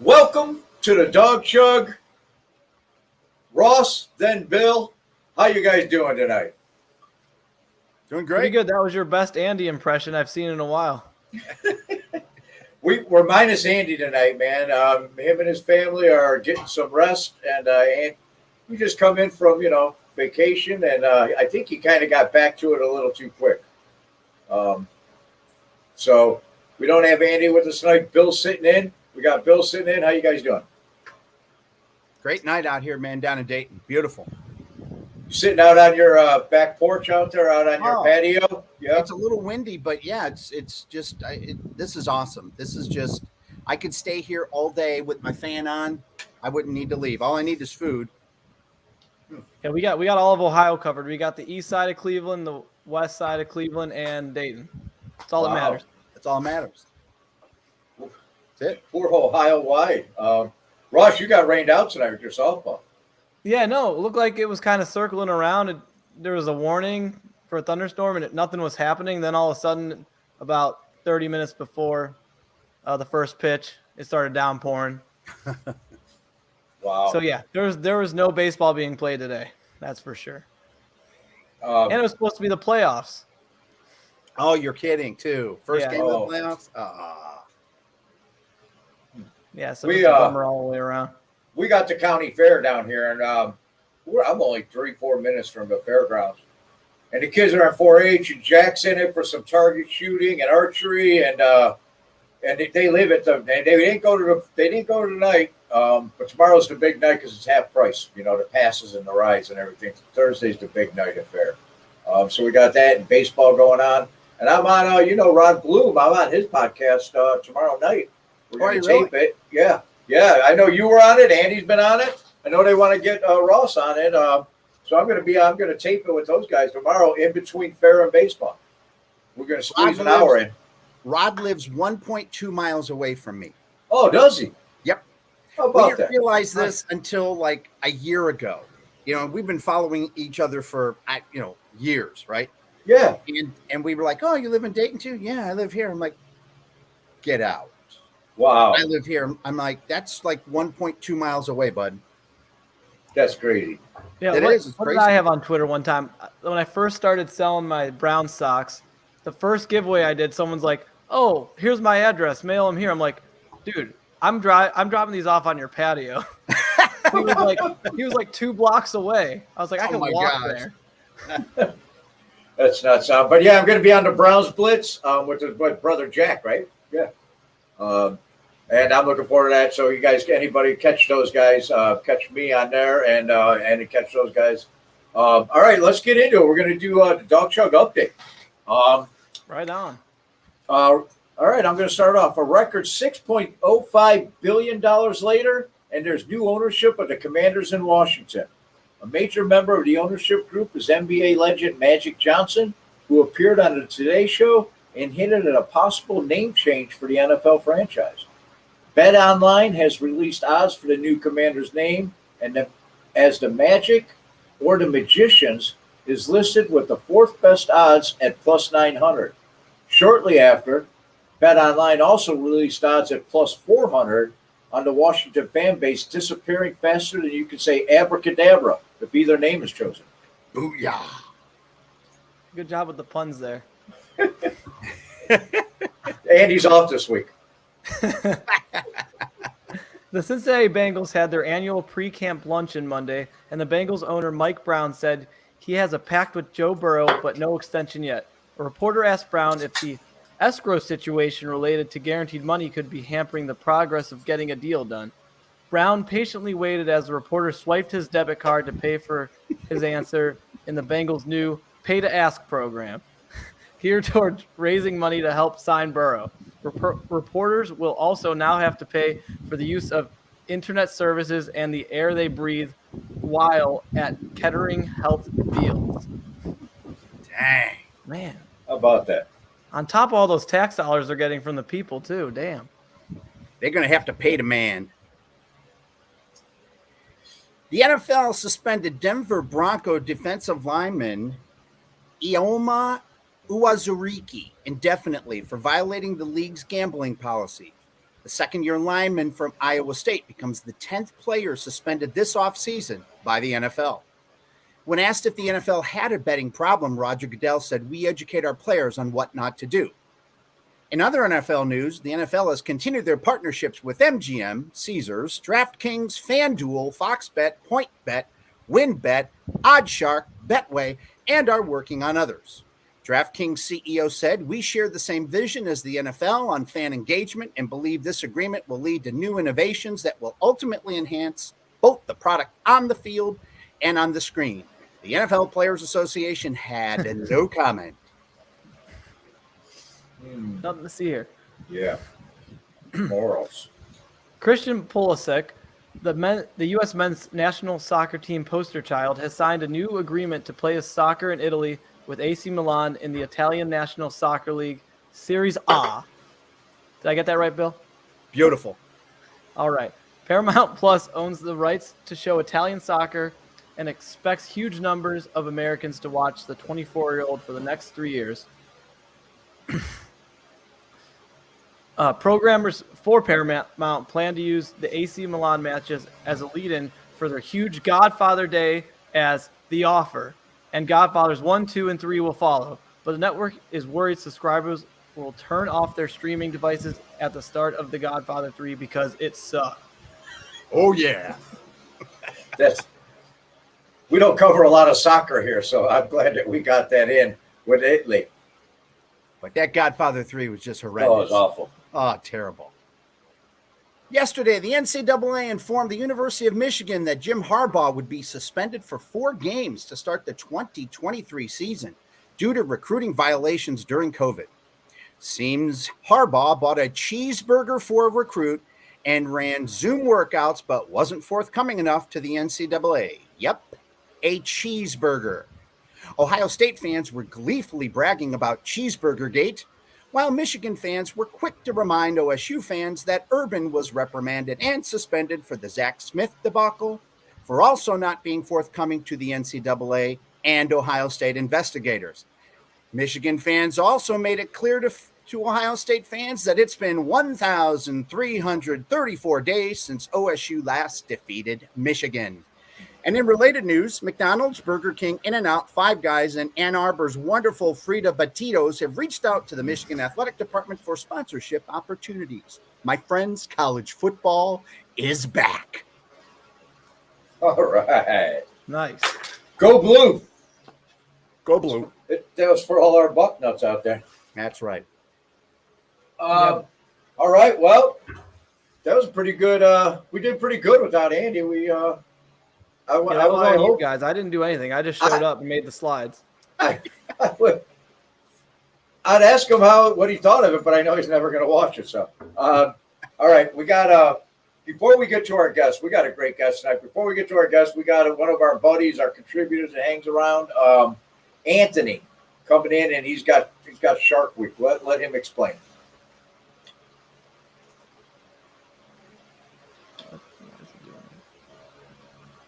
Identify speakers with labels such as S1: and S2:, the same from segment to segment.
S1: Welcome to the Dog Chug. Ross, then Bill. How you guys doing tonight?
S2: Doing great.
S3: Pretty good. That was your best Andy impression I've seen in a while.
S1: We're minus Andy tonight, man. Him and his family are getting some rest, and we just come in from vacation, and I think he kind of got back to it a little too quick. So we don't have Andy with us tonight. Bill's sitting in. We got Bill sitting in. How you guys doing?
S2: Great night out here, man, down in Dayton. Beautiful.
S1: You sitting out on your back porch out there, out on your patio? Yeah.
S2: It's a little windy, but yeah, it's just this is awesome. This is just I could stay here all day with my fan on. I wouldn't need to leave. All I need is food.
S3: Yeah, we got all of Ohio covered. We got the east side of Cleveland, the west side of Cleveland, and Dayton. That's all that matters.
S2: That's all that matters. That's it.
S1: We're Ohio wide. Ross, you got rained out tonight with your softball.
S3: Yeah, no, it looked like it was kind of circling around. There was a warning for a thunderstorm, and nothing was happening. Then all of a sudden, about 30 minutes before the first pitch, it started downpouring.
S1: Wow.
S3: So, yeah, there was no baseball being played today. That's for sure. And it was supposed to be the playoffs.
S2: Oh, you're kidding, too. First game of the playoffs?
S3: Yeah, so it's a bummer all the way around.
S1: We got the county fair down here, and I'm only 3-4 minutes from the fairgrounds. And the kids are on 4-H, and Jack's in it for some target shooting and archery, and they live at the. They didn't go to tonight, but tomorrow's the big night because it's half price. The passes and the rides and everything. Thursday's the big night at fair. So we got that and baseball going on, and I'm on Ron Bloom. I'm on his podcast tomorrow night. We're going to tape it. Yeah, I know you were on it. Andy's been on it. I know they want to get Ross on it. So I'm going to tape it with those guys tomorrow in between fair and baseball. We're going to squeeze an hour in.
S2: Rod lives 1.2 miles away from me.
S1: Oh, does he?
S2: Yep.
S1: How about that?
S2: We didn't realize this until like a year ago. We've been following each other for years, right?
S1: Yeah.
S2: And we were like, oh, you live in Dayton too? Yeah, I live here. I'm like, get out.
S1: Wow.
S2: I live here. I'm like, that's like 1.2 miles away, bud.
S1: That's crazy.
S3: Yeah, what did I have on Twitter one time? When I first started selling my Brown socks, the first giveaway I did, someone's like, oh, here's my address. Mail them here. I'm like, dude, I'm dropping these off on your patio. he was like 2 blocks away. I was like, I can walk there.
S1: That's nuts. But yeah, I'm going to be on the Browns Blitz with his brother Jack, right? Yeah. And I'm looking forward to that. So you guys, anybody catch those guys, catch me on there and catch those guys. All right, let's get into it. We're going to do the Dog Chug update.
S3: Right on.
S1: All right, I'm going to start off. A record $6.05 billion later, and there's new ownership of the Commanders in Washington. A major member of the ownership group is NBA legend Magic Johnson, who appeared on the Today Show and hinted at a possible name change for the NFL franchise. Bet Online has released odds for the new Commander's name, and as the Magic or the Magicians is listed with the 4th best odds at plus 900. Shortly after, Bet Online also released odds at plus 400 on the Washington fan base, disappearing faster than you could say abracadabra if either name is chosen.
S2: Booyah.
S3: Good job with the puns there.
S1: Andy's off this week.
S3: The Cincinnati Bengals had their annual pre-camp luncheon Monday, and the Bengals owner Mike Brown said he has a pact with Joe Burrow, but no extension yet. A reporter asked Brown if the escrow situation related to guaranteed money could be hampering the progress of getting a deal done. Brown patiently waited as the reporter swiped his debit card to pay for his answer in the Bengals' new pay-to-ask program, geared towards raising money to help sign Burrow. Reporters will also now have to pay for the use of internet services and the air they breathe while at Kettering Health Fields.
S2: Dang.
S3: Man.
S1: How about that?
S3: On top of all those tax dollars they're getting from the people, too. Damn.
S2: They're going to have to pay the man. The NFL suspended Denver Bronco defensive lineman Ioma Uwazuriki indefinitely for violating the league's gambling policy. The second-year lineman from Iowa State becomes the 10th player suspended this offseason by the NFL. When asked if the NFL had a betting problem, Roger Goodell said, "We educate our players on what not to do." In other NFL news, the NFL has continued their partnerships with MGM, Caesars, DraftKings, FanDuel, Fox Bet, PointBet, WinBet, OddsShark, Betway, and are working on others. DraftKings CEO said, "We share the same vision as the NFL on fan engagement and believe this agreement will lead to new innovations that will ultimately enhance both the product on the field and on the screen." The NFL Players Association had no comment.
S3: Nothing to see here.
S1: Yeah. Morals.
S3: Christian Pulisic, the U.S. men's national soccer team poster child, has signed a new agreement to play soccer in Italy with AC Milan in the Italian National Soccer League Series A. Did I get that right, Bill?
S2: Beautiful.
S3: All right. Paramount Plus owns the rights to show Italian soccer and expects huge numbers of Americans to watch the 24-year-old for the next 3 years. Programmers for Paramount plan to use the AC Milan matches as a lead-in for their huge Godfather Day as The Offer, and Godfathers 1, 2, and 3 will follow. But the network is worried subscribers will turn off their streaming devices at the start of The Godfather 3 because it sucks.
S2: Oh, yeah.
S1: We don't cover a lot of soccer here, so I'm glad that we got that in with Italy.
S2: But that Godfather 3 was just horrendous.
S1: Oh, it was awful.
S2: Oh, terrible. Yesterday, the NCAA informed the University of Michigan that Jim Harbaugh would be suspended for 4 games to start the 2023 season due to recruiting violations during COVID. Seems Harbaugh bought a cheeseburger for a recruit and ran Zoom workouts but wasn't forthcoming enough to the NCAA. Yep, a cheeseburger. Ohio State fans were gleefully bragging about Cheeseburger Gate, while Michigan fans were quick to remind OSU fans that Urban was reprimanded and suspended for the Zach Smith debacle, for also not being forthcoming to the NCAA and Ohio State investigators. Michigan fans also made it clear to Ohio State fans that it's been 1,334 days since OSU last defeated Michigan. And in related news, McDonald's, Burger King, In-N-Out, Five Guys, and Ann Arbor's wonderful Frida Batidos have reached out to the Michigan Athletic Department for sponsorship opportunities. My friends, college football is back.
S1: All right.
S3: Nice.
S1: Go Blue.
S2: Go Blue.
S1: That was for all our bucknuts out there.
S2: That's right.
S1: All right. Well, that was pretty good. We did pretty good without Andy. I
S3: That was all you
S1: hope
S3: guys. I didn't do anything. I just showed up and made the slides.
S1: I'd ask him what he thought of it, but I know he's never going to watch it. So, all right, we got before we get to our guests, we got a great guest tonight. Before we get to our guests, we got one of our buddies, our contributors that hangs around, Anthony, coming in, and he's got Shark Week. Let him explain.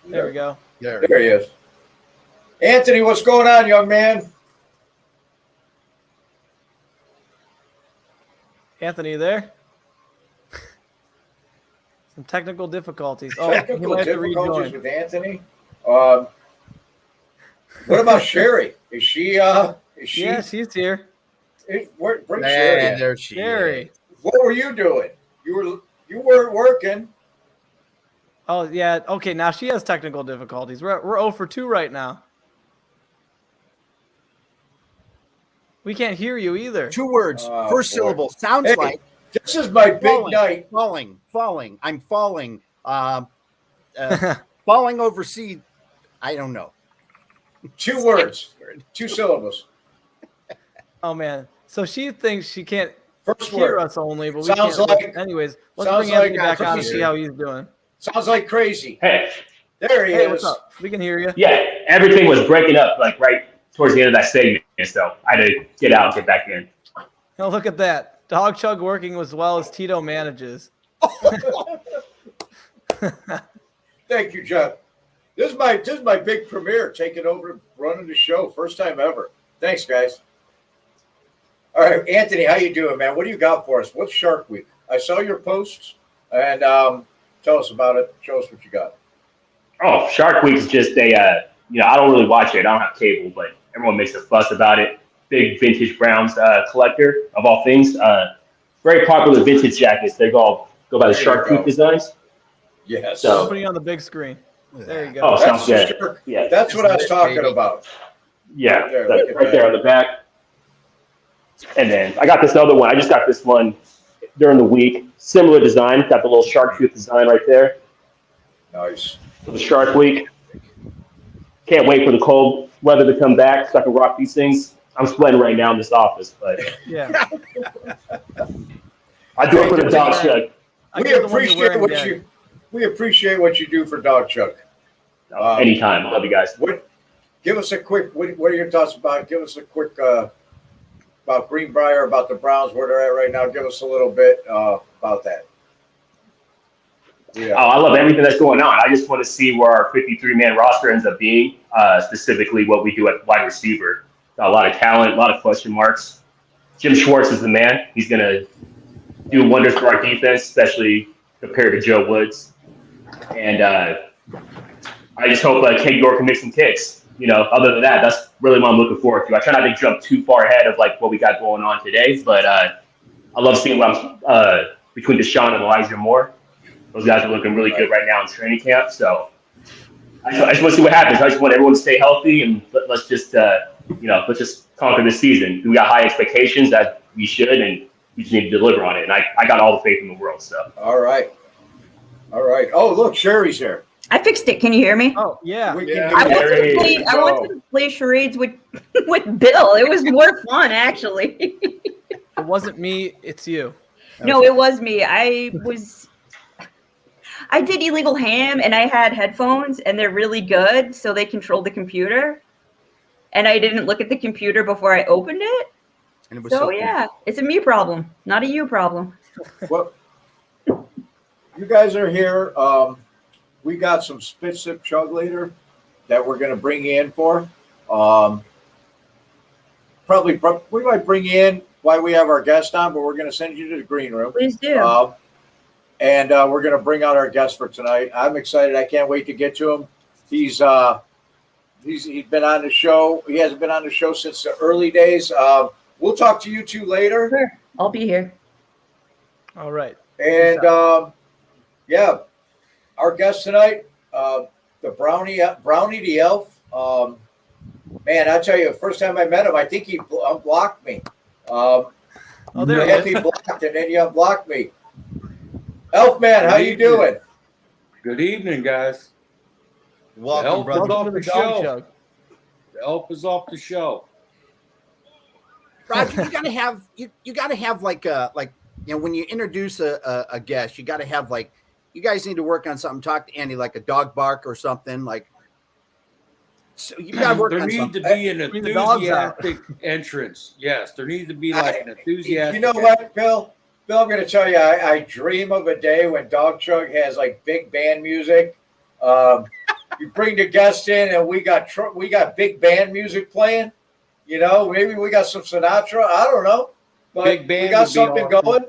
S3: There we go.
S1: There he is. Anthony, what's going on, young man?
S3: Anthony, you there? Some technical difficulties.
S1: Technical difficulties with Anthony. What about Sherry? Is she? Yeah,
S3: she's here.
S1: Bring Sherry in.
S2: There she
S3: Sherry.
S2: is.
S1: What were you doing? You weren't working.
S3: Oh, yeah. Okay, now she has technical difficulties. We're 0 for 2 right now. We can't hear you either.
S2: 2 words. First syllable. Sounds like.
S1: This is my big night.
S2: Falling. I'm falling. Falling overseas. I don't know.
S1: 2 words. 2 syllables.
S3: Oh, man. So she thinks she can't
S1: First
S3: hear
S1: word.
S3: us only, but we
S1: Sounds
S3: can't.
S1: like-
S3: Anyways, let's
S1: sounds
S3: bring Anthony
S1: like-
S3: back on and see how he's doing.
S1: Sounds like crazy.
S4: Hey,
S1: There he
S3: Hey,
S1: is.
S3: what's up? We can hear you.
S4: yeah, everything was breaking up like right towards the end of that segment, so I had to get out and get back in.
S3: Oh, look at that. Dog Chug working as well as Tito manages.
S1: Thank you, John. This is my big premiere, taking over, running the show, first time ever. Thanks, guys. All right, Anthony, how you doing, man? What do you got for us? What's Shark Week? I saw your posts, and tell us about it. Show us what you got.
S4: Oh, Shark Week's just a, I don't really watch it. I don't have cable, but everyone makes a fuss about it. Big vintage Browns collector of all things. Very popular vintage jackets. They go by the Shark Week designs.
S1: Yes.
S4: So,
S3: Putting on the big screen. There you go.
S4: oh, sounds good.
S1: Sure.
S4: Yeah.
S1: That's what I was talking about.
S4: Yeah,
S1: Right
S4: there on the back. And then I got this other one. I just got this one during the week. Similar design. Got the little shark tooth design right there.
S1: Nice.
S4: For the Shark Week. Can't wait for the cold weather to come back so I can rock these things. I'm sweating right now in this office, but
S3: Yeah.
S4: I do it for the dog Chug.
S1: We appreciate what you do for Dog Chug.
S4: Anytime. Love you guys.
S1: Give us a quick. What are your thoughts about? Give us a quick about Greenbrier, about the Browns, where they're at right now. Give us a little bit about that. Yeah.
S4: Oh, I love everything that's going on. I just want to see where our 53-man roster ends up being, specifically what we do at wide receiver. Got a lot of talent, a lot of question marks. Jim Schwartz is the man. He's going to do wonders for our defense, especially compared to Joe Woods. And I just hope Kate York can make some kicks. Other than that, that's really what I'm looking forward to. I try not to jump too far ahead of what we got going on today, but I love seeing what between Deshaun and Elijah Moore. Those guys are looking really good right now in training camp. So I just want to see what happens. I just want everyone to stay healthy and let's just conquer this season. We got high expectations that we should, and we just need to deliver on it. And I got all the faith in the world. So
S1: all right. Oh, look, Sherry's here.
S5: I fixed it. Can you hear me?
S3: Oh, yeah.
S5: I wanted to play charades with Bill. It was more fun, actually.
S3: It wasn't me. It's you.
S5: No, it was me. I did illegal ham, and I had headphones, and they're really good, so they control the computer. And I didn't look at the computer before I opened it.
S2: And it was
S5: yeah, it's a me problem, not a you problem.
S1: Well, you guys are here. We got some spit sip chug later that we're going to bring you in for. Probably we might bring you in while we have our guest on, but we're going to send you to the green room.
S5: Please do.
S1: And we're going to bring out our guest for tonight. I'm excited. I can't wait to get to him. He's been on the show. He hasn't been on the show since the early days. We'll talk to you two later.
S5: Sure. I'll be here.
S3: All right.
S1: And yeah, our guest tonight, the Brownie the Elf. Man, I tell you, first time I met him, I think he unblocked me.
S3: Oh, there
S1: you
S3: he
S1: had
S3: is.
S1: me blocked, and then you unblocked me. Elf man, how you doing?
S6: Good evening, guys.
S2: Welcome, brother.
S3: Welcome to the Dog Chug.
S6: The Elf is off the show.
S2: Roger, you gotta have when you introduce a guest, you gotta have you guys need to work on something. Talk to Andy like a dog bark or something so you gotta work on something.
S6: There needs to be an enthusiastic entrance. Yes, there needs to be an enthusiastic.
S1: You know what, Bill? Bill, I'm going to tell you, I dream of a day when Dog Chug has big band music. You bring the guest in, and we got big band music playing. Maybe we got some Sinatra. I don't know, but
S6: Big band
S1: we got something
S6: awesome.
S1: going.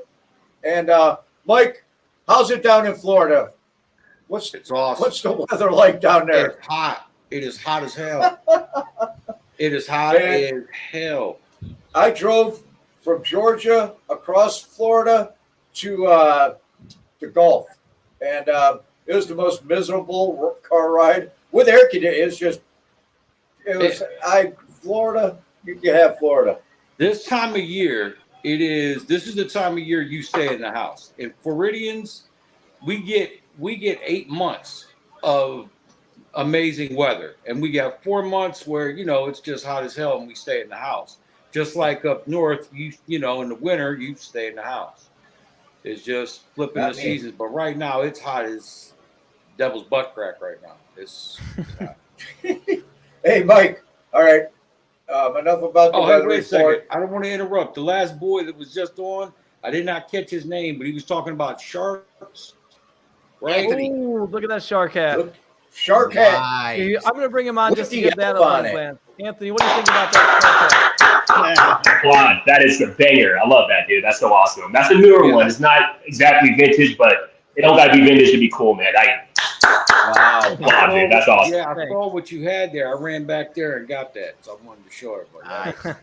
S1: And Mike, how's it down in Florida?
S6: It's awesome.
S1: What's the weather like down there?
S6: It's hot. It is hot as hell. It is hot as hell.
S1: I drove from Georgia across Florida to Gulf, and it was the most miserable car ride with air conditioning. Florida. You can have Florida.
S6: This time of year, this is the time of year you stay in the house. In Floridians, we get 8 months of amazing weather, and we got 4 months where it's just hot as hell and we stay in the house. Just like up north, in the winter you stay in the house. It's just flipping the seasons. But right now it's hot as devil's butt crack right now. It's hot.
S1: Hey Mike, all right. Enough about the weather
S6: wait a second.
S1: report.
S6: I don't want to interrupt. The last boy that was just on, I did not catch his name, but he was talking about sharks. Right?
S2: Anthony.
S3: Ooh, look at that shark hat.
S1: Look, Shark hat.
S2: Nice.
S3: I'm going to bring him on
S1: Look
S3: just
S1: at
S3: to
S1: the
S3: get that
S1: elf
S3: on
S1: on
S3: his
S1: it.
S3: glance. Anthony, what do you think about that shark hat?
S4: quad. That is a banger. I love that, dude. That's so awesome. That's the newer one. It's not exactly vintage, but it don't got to be vintage to be cool, man. Wow, dude. That's awesome.
S6: Yeah, I saw what you had there. I ran back there and got that, so I wanted to show everybody.
S2: Nice.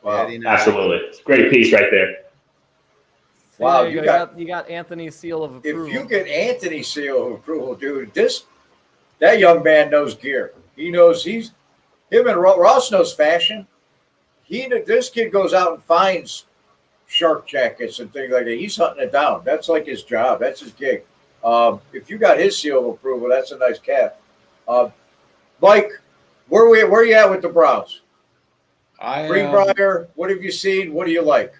S1: Wow.
S2: Very nice.
S4: Absolutely. It's a great piece right there.
S1: Wow,
S3: There you go. You got Anthony's seal of approval.
S1: If you get Anthony's seal of approval, dude, that young man knows gear. He knows him and Ross knows fashion. This kid goes out and finds shark jackets and things like that. He's hunting it down. That's like his job. That's his gig. If you got his seal of approval, that's a nice cap. Mike, where are you at with the Browns? Greenbrier, what have you seen? What do you like?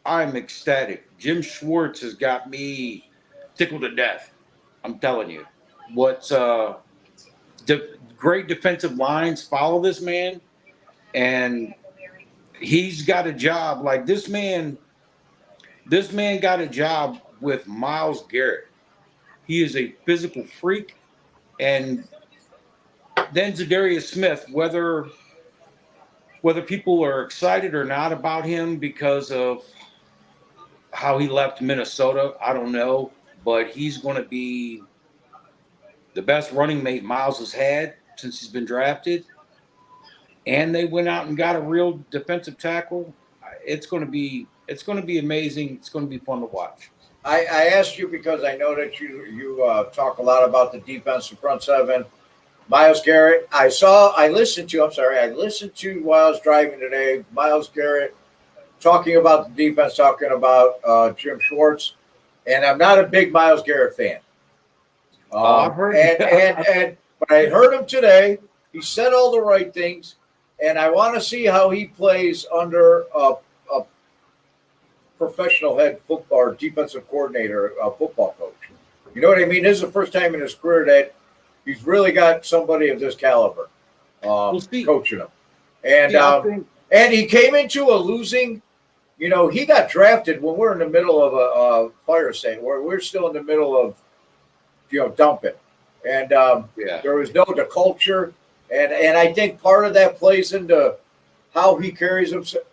S6: I'm ecstatic. Jim Schwartz has got me tickled to death. I'm telling you. Great defensive lines follow this man, and he's got a job. Like this man got a job with Myles Garrett. He is a physical freak, and then Zadarius Smith, whether people are excited or not about him because of how he left Minnesota, I don't know, but he's going to be the best running mate Myles has had since he's been drafted. And they went out and got a real defensive tackle. It's going to be amazing. It's going to be fun to watch.
S1: I asked you because I know that you talk a lot about the defensive front seven. Myles Garrett, I listened to while I was driving today, Myles Garrett talking about the defense, talking about Jim Schwartz, and I'm not a big Myles Garrett fan.
S6: I've heard
S1: but I heard him today. He said all the right things, and I want to see how he plays under a professional head football or defensive coordinator, football coach. You know what I mean? This is the first time in his career that he's really got somebody of this caliber coaching him. And he came into a losing. He got drafted when we're in the middle of a fire state, where we're still in the middle of, dumping. And there was the culture. And I think part of that plays into how he carries himself.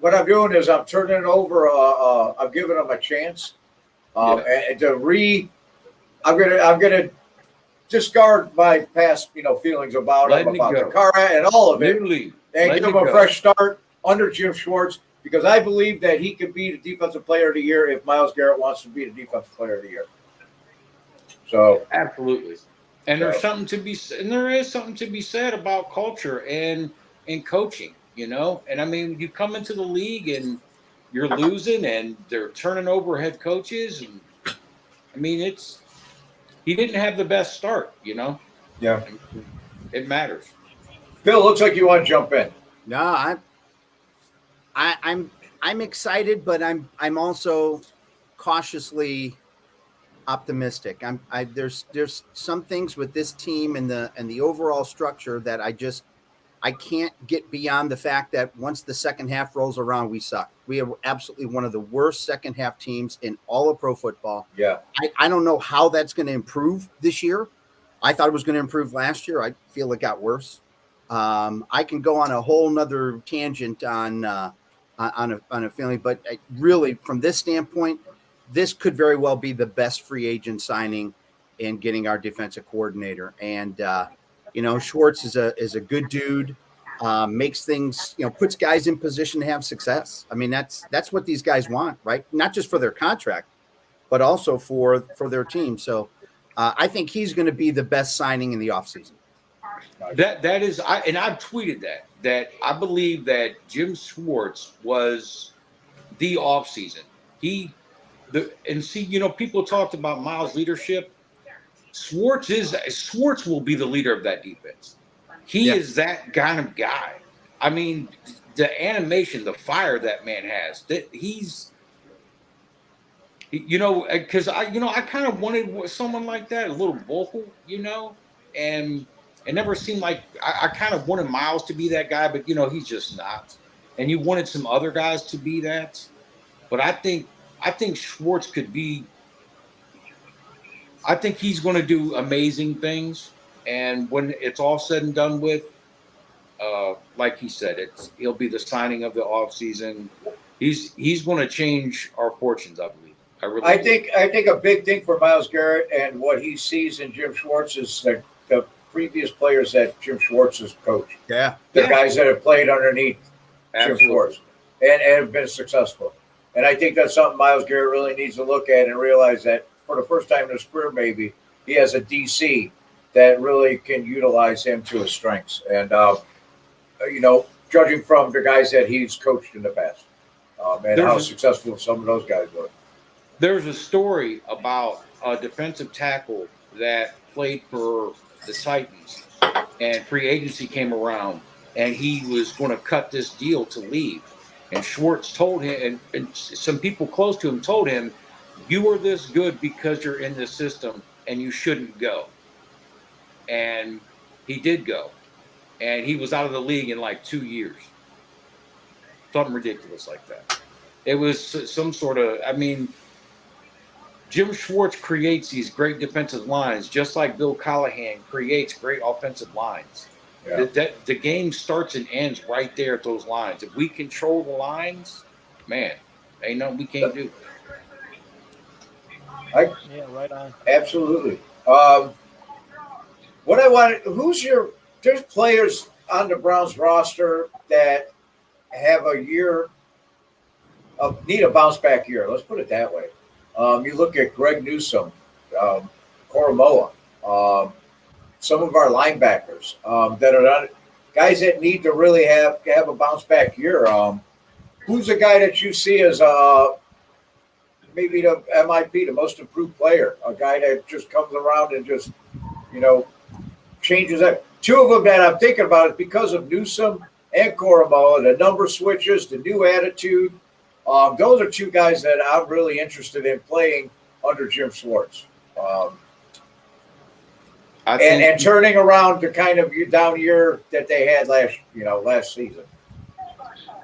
S1: What I'm doing is I'm turning it over. I'm giving him a chance. And I'm gonna discard my past, feelings about him, about the car and all of it, and give him a fresh start under Jim Schwartz, because I believe that he could be the defensive player of the year if Myles Garrett wants to be the defensive player of the year. So
S6: absolutely, and there is something to be said about culture and coaching, And I mean, you come into the league and you're losing, and they're turning over head coaches, and I mean, he didn't have the best start,
S1: Yeah,
S6: it matters.
S1: Bill, looks like you want to jump in.
S2: No, I'm excited, but I'm also cautiously optimistic. There's some things with this team and the overall structure that I can't get beyond the fact that once the second half rolls around, we suck. We are absolutely one of the worst second half teams in all of pro football.
S1: Yeah.
S2: I don't know how that's going to improve this year. I thought it was going to improve last year. I feel it got worse. I can go on a whole nother tangent on a feeling, but really from this standpoint, this could very well be the best free agent signing in getting our defensive coordinator. And, Schwartz is a good dude, makes things, puts guys in position to have success. I mean, that's what these guys want, right? Not just for their contract, but also for their team. So I think he's going to be the best signing in the offseason.
S6: That is, I've tweeted that I believe that Jim Schwartz was the offseason. People talked about Myles' leadership. Schwartz will be the leader of that defense. He is that kind of guy. I mean, the animation, the fire that man has. That he's, because I kind of wanted someone like that, a little vocal, and it never seemed like I kind of wanted Myles to be that guy, but he's just not. And you wanted some other guys to be that, but I think Schwartz could be. I think he's going to do amazing things, and when it's all said and done with, like he said, he'll be the signing of the offseason. He's going to change our fortunes, I believe. I
S1: think a big thing for Myles Garrett and what he sees in Jim Schwartz is the previous players that Jim Schwartz has coached.
S2: Yeah.
S1: The guys that have played underneath Jim Schwartz and have been successful. And I think that's something Myles Garrett really needs to look at and realize that for the first time in his career, maybe he has a DC that really can utilize him to his strengths. And, judging from the guys that he's coached in the past and how successful some of those guys were.
S6: There's a story about a defensive tackle that played for the Titans, and free agency came around, and he was going to cut this deal to leave. And Schwartz told him, and some people close to him told him, you are this good because you're in this system, and you shouldn't go. And he did go. And he was out of the league in like 2 years. Something ridiculous like that. It was some sort of, Jim Schwartz creates these great defensive lines, just like Bill Callahan creates great offensive lines. Yeah. The game starts and ends right there at those lines. If we control the lines, man, ain't nothing we can't do.
S3: Yeah, right on.
S1: Absolutely. There's players on the Browns roster that have a year need a bounce back year. Let's put it that way. You look at Greg Newsome, Koromoa, some of our linebackers that are not guys that need to really have a bounce back year. Who's a guy that you see as maybe the MIP, the most improved player, a guy that just comes around and just changes that. Two of them that I'm thinking about is because of Newsome and Koromoa, the number switches, the new attitude. Those are two guys that I'm really interested in playing under Jim Schwartz. And turning around the kind of down year that they had last season.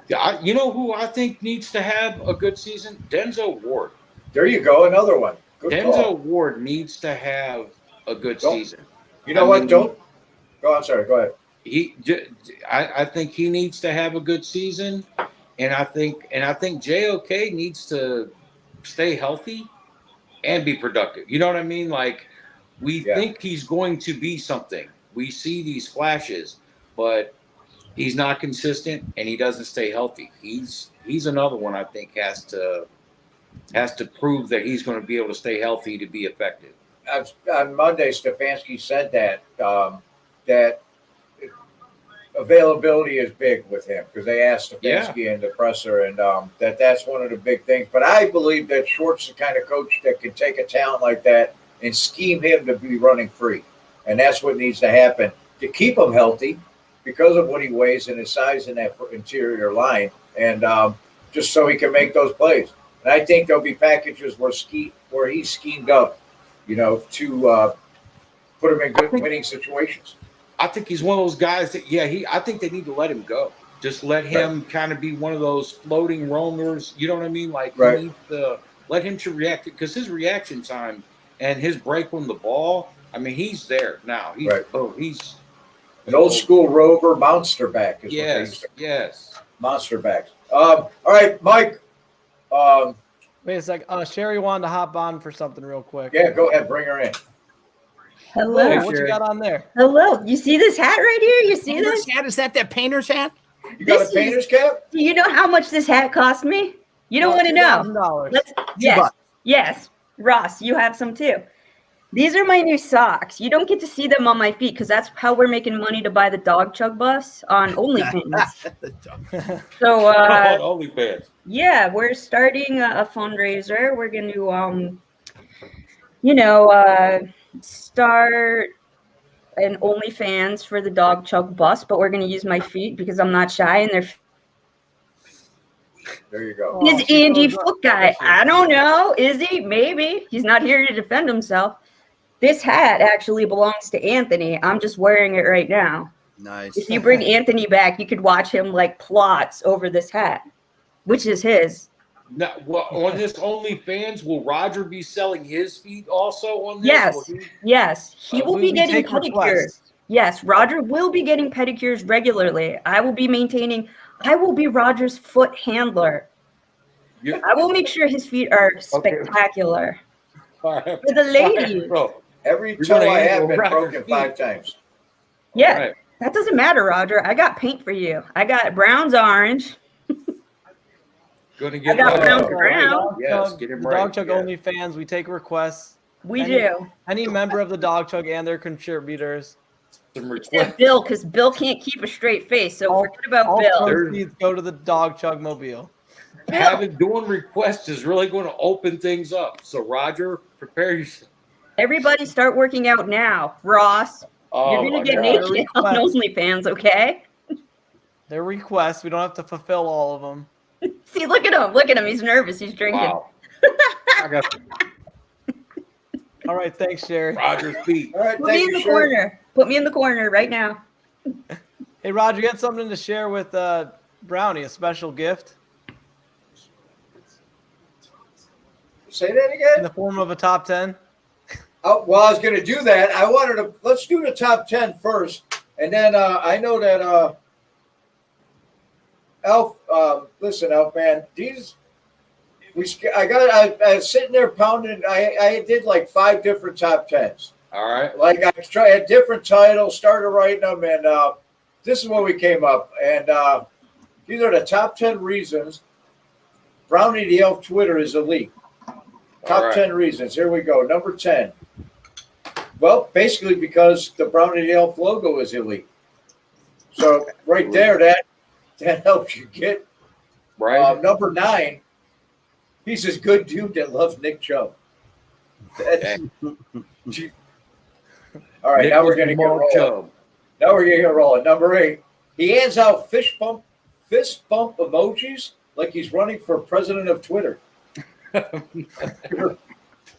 S6: Yeah, you know who I think needs to have a good season? Denzel Ward.
S1: There you go, another one. Good
S6: Denzel
S1: call.
S6: Ward needs to have a good season.
S1: You know what? Don't go. I'm sorry. Go ahead.
S6: I think he needs to have a good season, and I think JOK needs to stay healthy and be productive. You know what I mean? Like we think he's going to be something. We see these flashes, but he's not consistent and he doesn't stay healthy. He's another one I think has to prove that he's going to be able to stay healthy to be effective.
S1: On Monday, Stefanski said that availability is big with him because they asked Stefanski in the presser, and that's one of the big things. But I believe that Schwartz is the kind of coach that can take a talent like that and scheme him to be running free, and that's what needs to happen to keep him healthy because of what he weighs and his size in that interior line, and just so he can make those plays. And I think there'll be packages where he's schemed up, to put him in good winning situations.
S6: I think he's one of those guys that, I think they need to let him go. Just let him kind of be one of those floating roamers. You know what I mean? Like, you need to let him to react because his reaction time and his break on the ball, he's there now. He's
S1: an old school rover monster back.
S6: Yes.
S1: Monster backs. All right, Mike.
S3: Wait a sec. Sherry wanted to hop on for something real quick.
S1: Yeah, go ahead. Bring her in.
S5: Hello.
S3: Hey, what you got on there?
S5: Hello. You see this hat right here? You see
S2: Painter's
S5: this?
S2: hat? Is that painter's hat?
S1: You got a painter's cap?
S5: Do you know how much this hat cost me? You don't want to know.
S3: $2,000.
S5: Yes. Ross, you have some too. These are my new socks. You don't get to see them on my feet because that's how we're making money to buy the Dawg Chug bus on OnlyFans. So,
S6: on OnlyFans.
S5: Yeah, we're starting a fundraiser. We're going to, start an OnlyFans for the Dawg Chug bus, but we're going to use my feet because I'm not shy and they're.
S1: There you go.
S5: Is Andy foot guy? I don't know. Is he? Maybe. He's not here to defend himself. This hat actually belongs to Anthony. I'm just wearing it right now.
S2: Nice.
S5: If you bring Anthony back, you could watch him like plots over this hat, which is his.
S6: Now, on this OnlyFans, will Roger be selling his feet also on this?
S5: Yes. He will be getting pedicures. Yes, Roger will be getting pedicures regularly. I will be Roger's foot handler.
S6: You-
S5: I will make sure his feet are spectacular.
S6: All right.
S5: For the ladies.
S6: Bro,
S1: Every
S6: You're
S1: toe
S6: gonna
S1: I have
S6: handle
S1: been
S6: Roger's
S1: broken
S6: feet.
S1: 5 times.
S5: Yeah,
S6: right.
S5: that doesn't matter, Roger. I got paint for you. I got Brown's orange.
S6: Gonna get
S5: got
S6: right.
S5: Brown's
S6: Get
S5: brown.
S6: right. Yes, get him
S3: the
S6: right.
S3: Dog Chug
S6: yes.
S3: only fans. We take requests.
S5: We
S3: Any-
S5: do.
S3: Any member of the Dog Chug and their contributors.
S6: Some
S5: Except
S6: requests.
S5: Bill, because Bill can't keep a straight face. So forget about
S3: All
S5: Bill.
S3: proceeds go to the Dog Chug mobile.
S6: Having doing requests is really going to open things up. So Roger, prepare yourself.
S5: Everybody start working out now. Ross,
S6: Oh,
S5: you're going
S6: my
S5: to get
S6: God.
S5: naked on
S3: Request.
S5: OnlyFans, okay?
S3: Their requests. We don't have to fulfill all of them.
S5: See, look at him. Look at him. He's nervous. He's drinking.
S6: Wow. I got
S3: All right. Thanks, Sherry.
S6: Roger's feet.
S1: All right,
S5: Put me
S1: thank
S5: in
S1: you,
S5: the
S1: Sherry.
S5: corner. Put me in the corner right now.
S3: Hey, Roger, you got something to share with Brownie, a special gift
S1: Say that
S3: in
S1: again?
S3: the form of a top 10?
S1: Oh, well, I was going to do that. I wanted to, let's do the top 10 first. And then I know that Elf, listen, Elf, man, I was sitting there pounding. I did like 5 different top 10s.
S6: All right.
S1: Like I tried different titles, started writing them, and this is what we came up. And these are the top 10 reasons Brownie the Elf Twitter is elite. Top
S6: right.
S1: 10 reasons. Here we go. Number 10. Well, basically because the Brownie the Elf logo is elite. So right there, that helps you get.
S6: Right.
S1: Number 9. He's this good dude that loves Nick Chug. That's, all right, now we're going to get rolling.
S6: Chub.
S1: Now we're going to get rolling. Number 8. He hands out fist bump emojis like he's running for president of Twitter.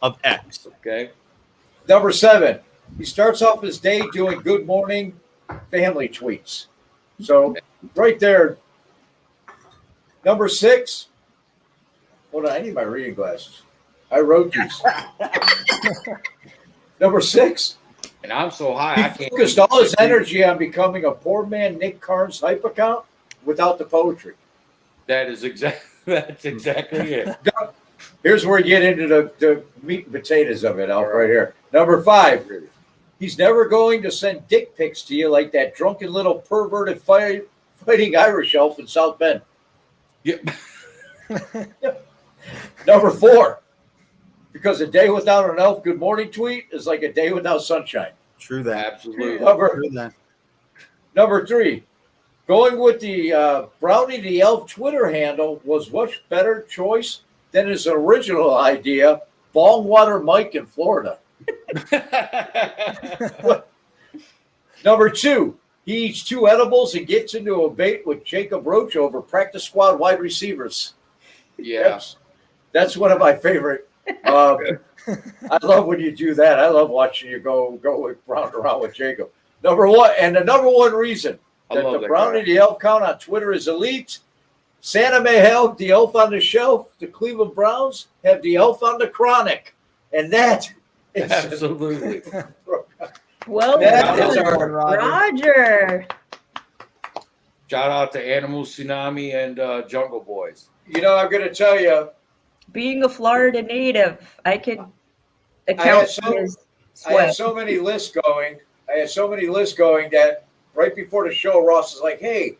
S2: Of X.
S6: Okay.
S1: Number 7. He starts off his day doing good morning family tweets. So right there. Number 6. Hold on, I need my reading glasses. I wrote these. Number 6.
S6: And I'm so high, I
S1: He
S6: can't.
S1: focused all his energy on becoming a poor man Nick Carnes hype account without the poetry.
S6: That's exactly it.
S1: Here's where you get into the meat and potatoes of it, Alf, right here. Number 5. He's never going to send dick pics to you like that drunken little perverted fighting Irish elf in South Bend.
S6: Yep.
S1: Number 4. Because a day without an elf good morning tweet is like a day without sunshine.
S2: True that.
S6: Absolutely.
S2: True that.
S1: Number 3. Going with the Brownie the Elf Twitter handle was much better choice than his original idea, Bongwater Mike in Florida. Number 2. He eats 2 edibles and gets into a debate with Jacob Roach over practice squad wide receivers.
S6: Yeah.
S1: That's one of my favorite. I love when you do that. I love watching you go round around with Jacob. Number 1, and the number 1 reason
S6: I
S1: that
S6: love
S1: the
S6: that
S1: Brownie
S6: guy.
S1: the Elf count on Twitter is elite. Santa may have the elf on the shelf. The Cleveland Browns have the elf on the chronic. And that is
S6: Absolutely.
S5: Well
S1: That
S5: done,
S1: is our-
S5: Roger.
S6: Shout out to Animal Tsunami and Jungle Boys.
S1: You know, I'm going to tell you,
S5: Being a Florida native, I could
S1: I
S5: account
S1: had
S5: for his
S1: I had
S5: sweat.
S1: so many lists going. That right before the show, Ross is like, hey,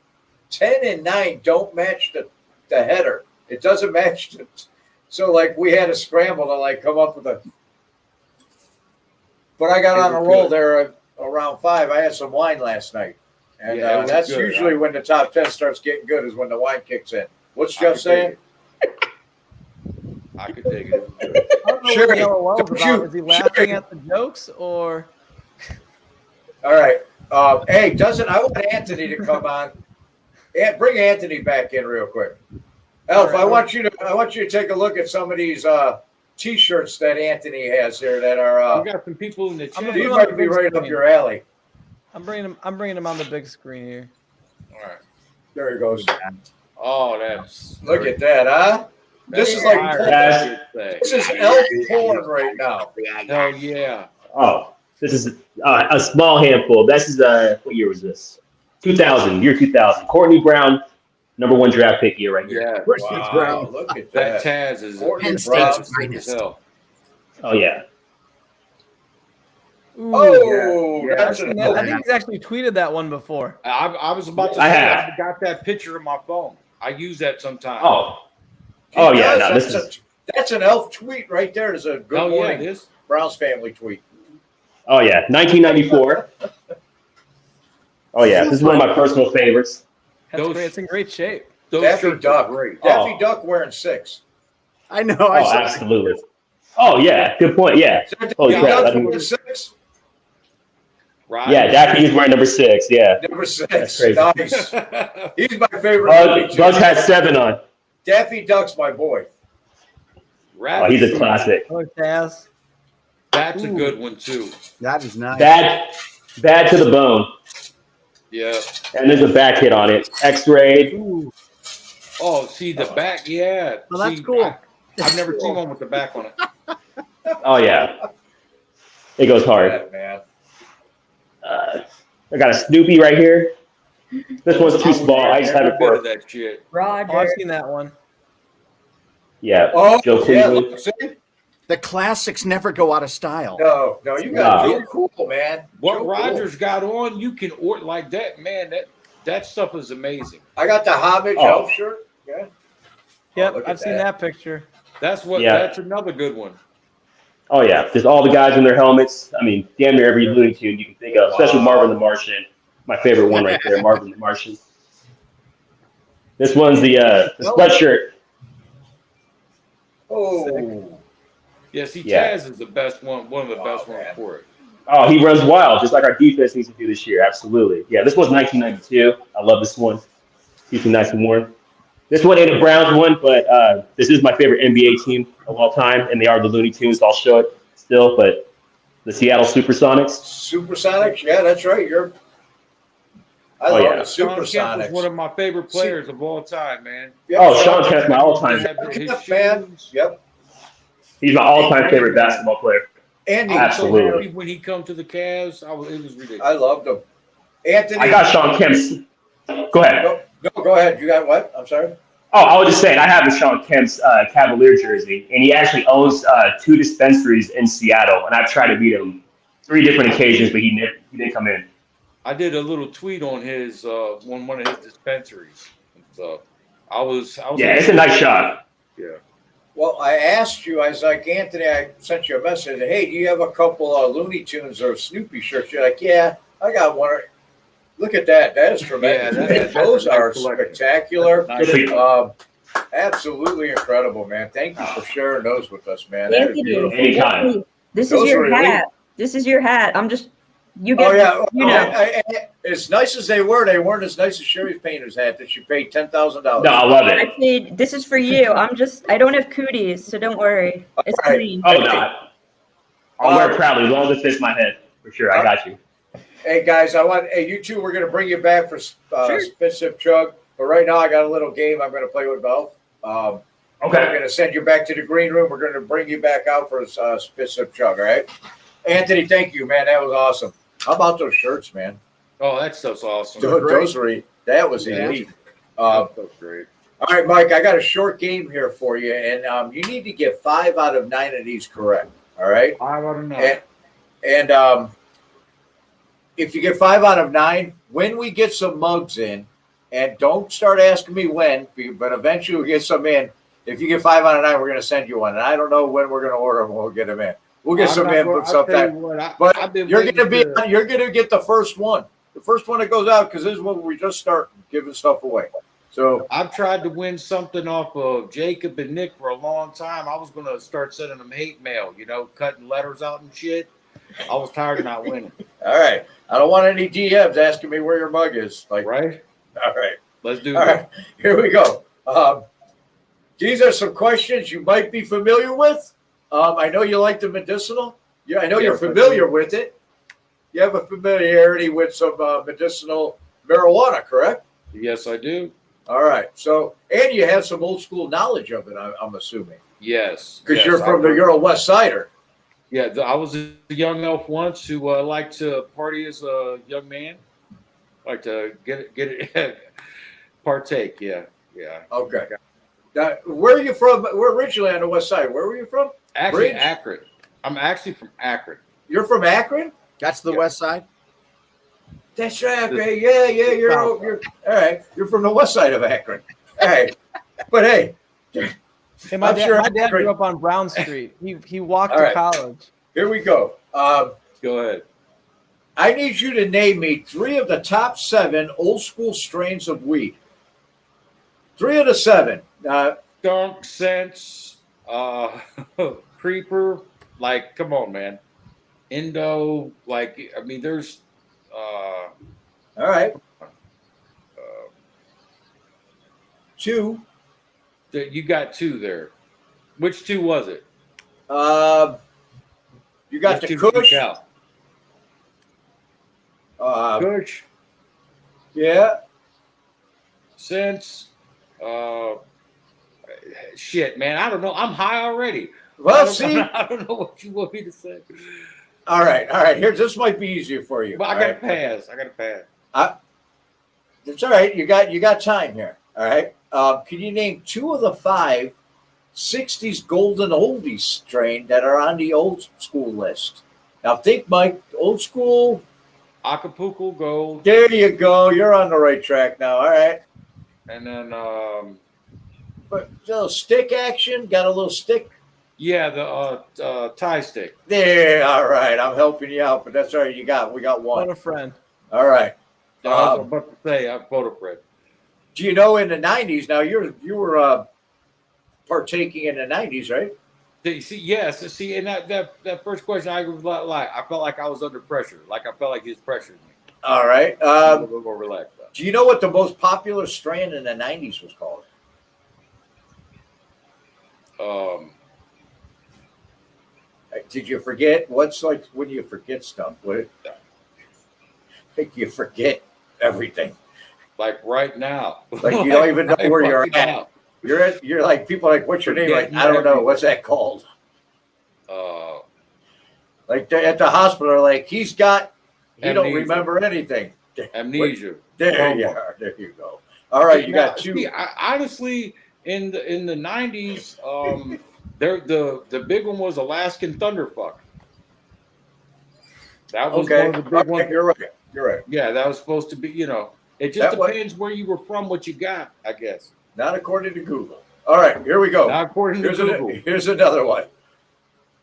S1: 10 and 9 don't match the header. It doesn't match the. So, like, we had to scramble to, like, come up with a. But I got
S6: It
S1: on a
S6: was
S1: roll
S6: good.
S1: there around 5. I had some wine last night. And
S6: Yeah, it was
S1: that's
S6: good,
S1: usually
S6: huh?
S1: when the top 10 starts getting good, is when the wine kicks in. What's
S6: I
S1: Jeff
S6: could
S1: saying?
S6: dig it. I could dig it.
S3: I don't know
S1: Sherry,
S3: what the LOL is
S1: don't
S3: about.
S1: you-
S3: Is he laughing
S1: Sherry.
S3: at the jokes or?
S1: All right. Hey, I want Anthony to come on. And bring Anthony back in real quick. Elf,
S3: All right.
S1: I want you to take a look at some of these T-shirts that Anthony has here that are.
S6: We got some people in the
S3: I'm
S6: chat.
S3: gonna
S1: These
S3: put on
S1: might
S3: the
S1: be
S3: big
S1: right up
S3: screen.
S1: your alley.
S3: I'm bringing him on the big screen here.
S6: All right.
S1: There he goes.
S6: Oh, that's
S1: Look at that, huh? This is like
S4: Yes.
S1: this is elf porn right now.
S6: Hell yeah.
S4: Oh, This is a small handful. This is what year was this? 2000, year 2000. Courtney Brown, #1 draft pick year right here.
S6: Yeah.
S1: Wow, look at
S6: That
S1: that.
S6: Taz is
S1: Courtney
S2: Penn
S1: Brown.
S2: State's finest.
S6: hell.
S4: Oh yeah.
S1: Oh,
S6: Yeah.
S1: that's
S3: I
S1: an
S3: think he's actually tweeted that one before.
S6: I was about to
S4: I
S6: say
S4: have.
S6: I got that picture in my phone. I use that sometimes.
S4: Oh yeah. No, this is.
S1: That's an Elf tweet right there. There's a good
S6: Oh, yeah,
S1: morning
S6: it is.
S1: Browns family tweet.
S4: Oh yeah, 1994. Oh yeah, this is one of my personal favorites.
S3: That's
S6: Those-
S3: great. It's in great shape.
S6: Those
S1: Daffy
S6: shirts
S1: Duck.
S6: are great.
S1: Daffy Duck wearing 6.
S2: I know.
S4: Oh,
S2: I saw
S4: absolutely. Oh yeah, good point. Yeah.
S1: Is that
S4: Holy
S1: Daffy
S4: crap!
S1: Duck
S4: I didn't-
S1: wearing 6?
S6: Right.
S4: Yeah, Daffy is wearing #6. Yeah.
S1: Number 6.
S4: That's crazy.
S1: Nice. He's my favorite. movie, too.
S4: Bugs has 7 on.
S1: Daffy Duck's my boy.
S4: Oh, he's a classic.
S3: Oh, Taz.
S6: That's a good one too.
S2: that is nice.
S4: Bad to the bone.
S6: Yeah.
S4: And there's a back hit on it. X-rayed.
S2: Ooh,
S6: Oh, see the back. Yeah.
S2: well, that's
S6: See,
S2: cool.
S6: I've never seen one with the back on it.
S4: Oh yeah. It goes hard.
S1: Yeah, man.
S4: I got a Snoopy right here. This one's too small. I just have it
S6: Every bit
S4: for
S6: of that shit.
S3: Oh, I've
S5: Roger.
S3: seen that one.
S4: yeah.
S1: Oh,
S4: Joe
S1: yeah.
S4: Cleveland.
S1: Look, see?
S2: The classics never go out of style.
S1: No, you got
S4: Nah.
S1: Joe Cool, man.
S6: What
S1: Joe Cool.
S6: Rogers got on, you can order like that, man. That stuff is amazing.
S1: I got the homage
S4: Oh.
S1: Elf shirt. Yeah.
S3: Yep,
S1: look at
S3: I've seen that picture.
S6: That's what.
S4: Yeah.
S6: That's another good one.
S4: Oh yeah. Just all the guys in their helmets. I mean, damn near every Looney Tune you can think of, especially
S1: Wow.
S4: Marvin the Martian. My favorite one right there, Marvin the Martian. This one's the sweatshirt.
S1: Oh.
S6: Yeah, see,
S4: Yeah.
S6: Taz is the best one of the best ones
S1: man.
S6: for it.
S4: Oh, he runs wild, just like our defense needs to do this year. Absolutely. Yeah, this was 1992. I love this one. Keeps me nice and warm. This one ain't a Browns one, but this is my favorite NBA team of all time, and they are the Looney Tunes. I'll show it still, but the Seattle Supersonics.
S1: Supersonics. Yeah, that's right. I
S4: Oh,
S1: love
S4: yeah.
S1: the
S6: Sean Kemp was
S1: Supersonics.
S6: one of my favorite players of all time, man.
S1: Yep,
S4: Oh, Sean Kemp's my all-time.
S6: Have his
S1: Kemp, man.
S6: shoes.
S1: Yep.
S4: He's my all-time favorite basketball player.
S1: Andy,
S6: I was so
S4: Absolutely.
S6: happy when he come to the Cavs. It was ridiculous.
S1: I loved him. Anthony.
S4: I got Sean Kemp's. Go ahead.
S1: Go ahead. You got what? I'm sorry.
S4: Oh, I was just saying, I have the Sean Kemp's Cavalier jersey, and he actually owns 2 dispensaries in Seattle, and I've tried to meet him 3 different occasions, but he didn't come in.
S6: I did a little tweet on his one of his dispensaries. So I was
S4: Yeah, it's a nice shot.
S6: Yeah.
S1: Well, I asked you. I was like, Anthony, I sent you a message. Hey, do you have a couple of Looney Tunes or Snoopy shirts? You're like, yeah, I got one. Look at that. That is tremendous.
S6: Yeah, that's
S1: Those
S6: a
S1: are
S6: nice collection.
S1: spectacular.
S6: Nice.
S1: Absolutely incredible, man. Thank you for sharing those with us, man. That is
S5: Anthony,
S1: beautiful.
S4: Anytime.
S5: Anthony, this
S1: Those
S5: is your
S1: were elite.
S5: hat. This is your hat. I'm just, you get,
S1: Oh yeah,
S5: you know.
S1: as nice as they weren't as nice as Sherry's painter's hat that she paid $10,000.
S4: No, I love
S5: I
S4: it.
S5: paid, this is for you. I don't have cooties, so don't worry. It's
S1: All right.
S5: clean.
S4: Oh, no. I'll wear it proudly, as long as it fits my head. For sure, I got you.
S1: Hey guys, you two. We're gonna bring you back for
S5: Sure.
S1: Spit Sip Chug, but right now I got a little game I'm gonna play with Belf. We're
S4: Okay.
S1: gonna send you back to the green room. We're gonna bring you back out for Spit Sip Chug. All right, Anthony. Thank you, man. That was awesome. How about those shirts, man?
S6: Oh, that stuff's awesome.
S1: Those were that was
S2: Yeah.
S1: elite.
S6: That stuff's great.
S1: All right, Mike. I got a short game here for you, and you need to get 5 out of 9 of these correct. All right.
S6: I don't know.
S1: And if you get 5 out of 9, when we get some mugs in, and don't start asking me when, but eventually we'll get some in. If you get 5 out of 9, we're going to send you one. And I don't know when we're going to order them. We'll get them in. We'll get some in sometime. But you're going to get the first one. The first one that goes out, because this is when we just start giving stuff away. So
S6: I've tried to win something off of Jacob and Nick for a long time. I was going to start sending them hate mail, cutting letters out and shit. I was tired of not winning.
S1: all right. I don't want any DMs asking me where your mug is. Like,
S6: Right?
S1: all right.
S6: Let's do
S1: All
S6: that.
S1: right, here we go. These are some questions you might be familiar with. I know you like the medicinal. Yeah, I know you're familiar with it. You have a familiarity with some medicinal marijuana, correct?
S6: Yes, I do.
S1: All right. So, and you have some old school knowledge of it, I'm assuming,
S6: Yes.
S1: because
S6: Yes,
S1: you're a West Sider.
S6: Yeah, I was a young elf once who liked to party as a young man. Like to get it, partake. Yeah.
S1: Okay. Now, where are you from? We're originally on the west side. Where were you from?
S6: Actually,
S1: Bridge?
S6: Akron. I'm actually from Akron.
S1: You're from Akron?
S2: That's the
S6: Yeah.
S2: west side.
S1: That's right. Okay. Yeah. You're all right. You're from the west side of Akron. All right. But hey,
S3: Hey, my
S1: I'm
S3: dad,
S1: sure
S3: my dad
S1: Akron-
S3: grew up on Brown Street. He walked
S1: All
S3: to
S1: right.
S3: college.
S1: here we go.
S6: Go ahead.
S1: I need you to name me 3 of the top 7 old school strains of weed. 3 of the 7.
S6: Skunk sense, creeper. Like, come on, man. Indo. Like, I mean, there's.
S1: All right. 2.
S6: You got 2 there. Which 2 was it?
S1: You got
S6: Which
S1: the
S6: 2
S1: Kush.
S6: out? Kush.
S1: Yeah.
S6: Sense. Shit, man. I don't know. I'm high already.
S1: Well, see.
S6: I don't know what you want me to say.
S1: All right. Here, this might be easier for you.
S6: But I
S1: all
S6: gotta
S1: right?
S6: pass.
S1: It's all right. You got time here. All right. Can you name 2 of the 5 '60s golden oldies strain that are on the old school list? Now think, Mike. Old school.
S6: Acapulco Gold.
S1: There you go. You're on the right track now. All right.
S6: And then
S1: But a little stick action. Got a little stick.
S6: yeah, the tie stick.
S1: There. All right. I'm helping you out, but that's all right. We got
S3: What
S1: one.
S3: a friend.
S1: All right.
S6: I was about to say I'm photo print.
S1: Do you know in the '90s? Now you were partaking in the '90s, right?
S6: See, yes, see, and that first question, I was like, I felt like I was under pressure. Like I felt like he was pressuring me.
S1: All right.
S6: A little bit more relaxed.
S1: Do you know what the most popular strain in the '90s was called? Did you forget? What's like when you forget stuff? What? Think you forget everything.
S6: Like right now.
S1: Like you don't even know
S6: Right
S1: where you're
S6: fucking
S1: at. You're like people are like, what's your name? Like
S6: Forgetting
S1: I don't know.
S6: everything.
S1: What's that called?
S6: now.
S1: Like they're at the hospital, are like he don't
S6: Amnesia.
S1: remember anything.
S6: Amnesia.
S1: There you are. There you go. All right, you got 2.
S6: See, honestly, in the '90s, the big one was Alaskan Thunderfuck. That was
S1: Okay,
S6: one of the big ones.
S1: you're right. You're right.
S6: Yeah, that was supposed to be. It just
S1: That one-
S6: depends where you were from, what you got, I guess.
S1: Not according to Google. All right, here we go.
S6: Not according to Google.
S1: Here's another one.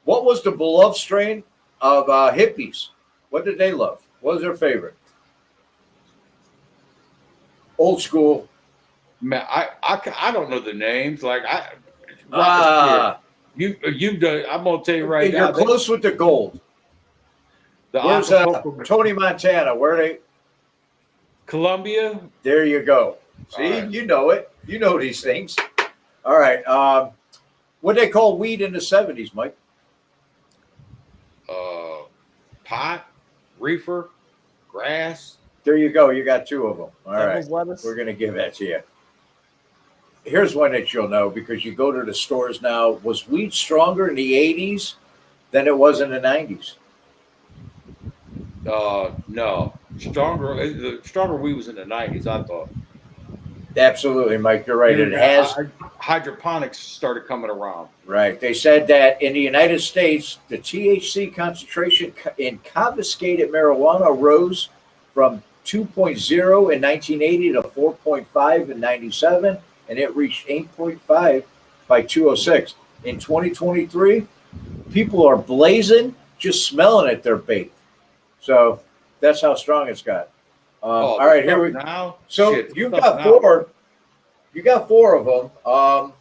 S1: What was the beloved strain of hippies? What did they love? What was their favorite? Old school.
S6: Man, I don't know the names. Like you've done. I'm gonna tell you right
S1: You're
S6: now.
S1: close with the gold.
S6: The
S1: Where's
S6: Acapulco-
S1: Tony Montana? Where they?
S6: Columbia.
S1: There you go. See,
S6: All right.
S1: you know it. You know these things. All right. What they call weed in the '70s, Mike?
S6: Pot, reefer, grass.
S1: There you go. You got 2 of them. All right.
S3: Devil's lettuce.
S1: We're going to give that to you. Here's one that you'll know because you go to the stores now. Was weed stronger in the '80s than it was in the '90s?
S6: No, stronger weed was in the '90s. I thought.
S1: Absolutely, Mike. You're right. It has.
S6: Hydroponics started coming around.
S1: Right. They said that in the United States, the THC concentration in confiscated marijuana rose from 2.0 in 1980 to 4.5 in 97, and it reached 8.5 by 206. In 2023, people are blazing, just smelling it, they're baked. So that's how strong it's got. All right, here we go.
S6: Now,
S1: So
S6: shit,
S1: you've
S6: stuff
S1: got
S6: now.
S1: 4. You got 4 of them.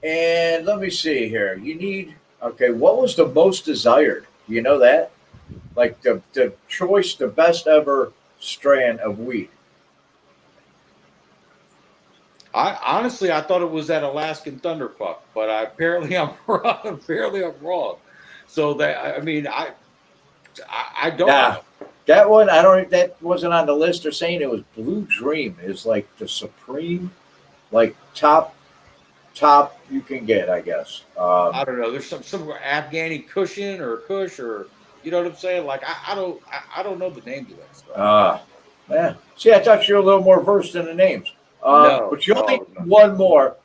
S1: And let me see here. You need, okay, what was the most desired? Do you know that? Like the choice, the best ever strand of weed.
S6: I thought it was that Alaskan Thunderfuck, but apparently I'm wrong. So I don't.
S1: Nah, that one, that wasn't on the list. They're saying it was Blue Dream is like the supreme, like top top you can get, I guess.
S6: I don't know. There's some Afghani cushion or Kush or you know what I'm saying? Like I don't know the names of that stuff.
S1: Yeah. See, I thought you were a little more versed in the names.
S6: No,
S1: but you only
S6: no.
S1: need one more.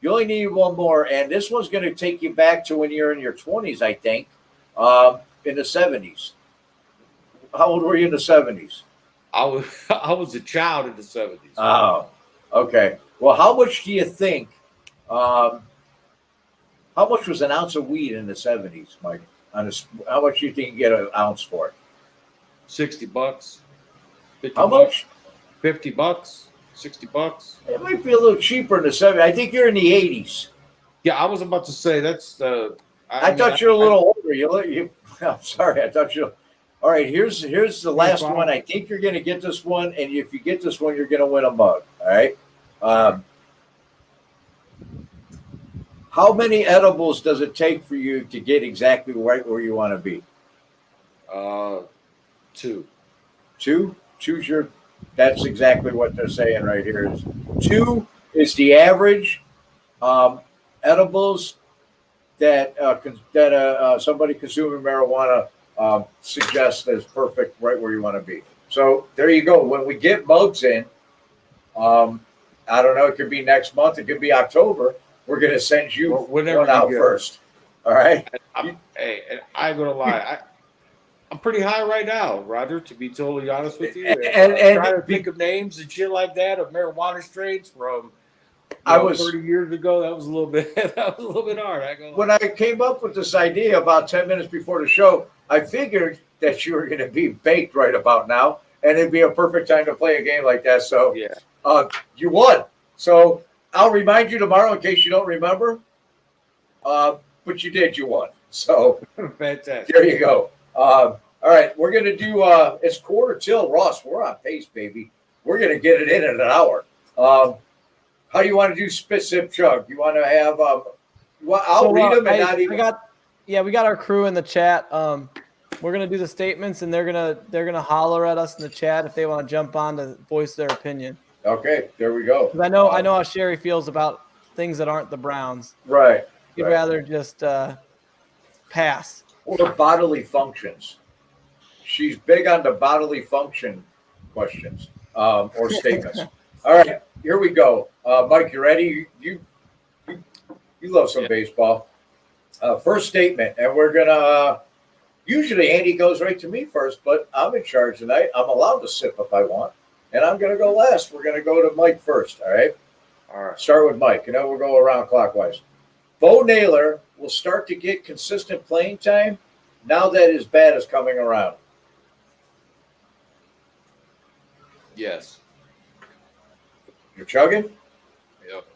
S1: You only need one more, and this one's going to take you back to when you're in your 20s, I think, in the 70s. How old were you in the 70s?
S6: I was a child in the 70s.
S1: Oh, okay. Well, how much do you think? How much was an ounce of weed in the 70s, Mike? How much do you think you get an ounce for it?
S6: $60. 50
S1: How
S6: bucks,
S1: much?
S6: $50, $60.
S1: It might be a little cheaper in the 70s. I think you're in the 80s.
S6: Yeah, I was about to say that's the.
S1: I thought you were a little older. I'm sorry. I thought you. All right. Here's the last one. I think you're going to get this one, and if you get this one, you're going to win a mug. All right. How many edibles does it take for you to get exactly right where you want to be?
S6: 2.
S1: 2. Choose your. That's exactly what they're saying right here. 2 is the average edibles that somebody consuming marijuana suggests is perfect right where you want to be. So there you go. When we get mugs in, I don't know. It could be next month. It could be October. We're going to send you one out first. All right.
S6: Hey, I ain't gonna lie. I'm pretty high right now, Roger, to be totally honest with you. And trying to think of names and shit like that of marijuana strains from 30 years ago. That was a little bit hard.
S1: When I came up with this idea about 10 minutes before the show, I figured that you were going to be baked right about now, and it'd be a perfect time to play a game like that. So you won. So I'll remind you tomorrow in case you don't remember. But you did. You won. So
S6: fantastic.
S1: There you go. All right, we're going to do it's quarter till, Ross. We're on pace, baby. We're going to get it in an hour. How do you want to do spit, sip, chug? You want to have I'll read them and not even.
S3: We got our crew in the chat. We're gonna do the statements, and they're gonna holler at us in the chat if they want to jump on to voice their opinion.
S1: Okay, there we go.
S3: I know how Sherry feels about things that aren't the Browns.
S1: Right.
S3: He'd rather just pass.
S1: Or bodily functions. She's big on the bodily function questions or statements. All right, here we go. Mike, you ready? You love some baseball. First statement, and we're gonna. Usually, Andy goes right to me first, but I'm in charge tonight. I'm allowed to sip if I want, and I'm gonna go last. We're gonna go to Mike first. All right.
S6: All right.
S1: Start with Mike, and then we'll go around clockwise. Bo Naylor will start to get consistent playing time now that his bat is coming around.
S6: Yes.
S1: You're chugging?
S6: Yep.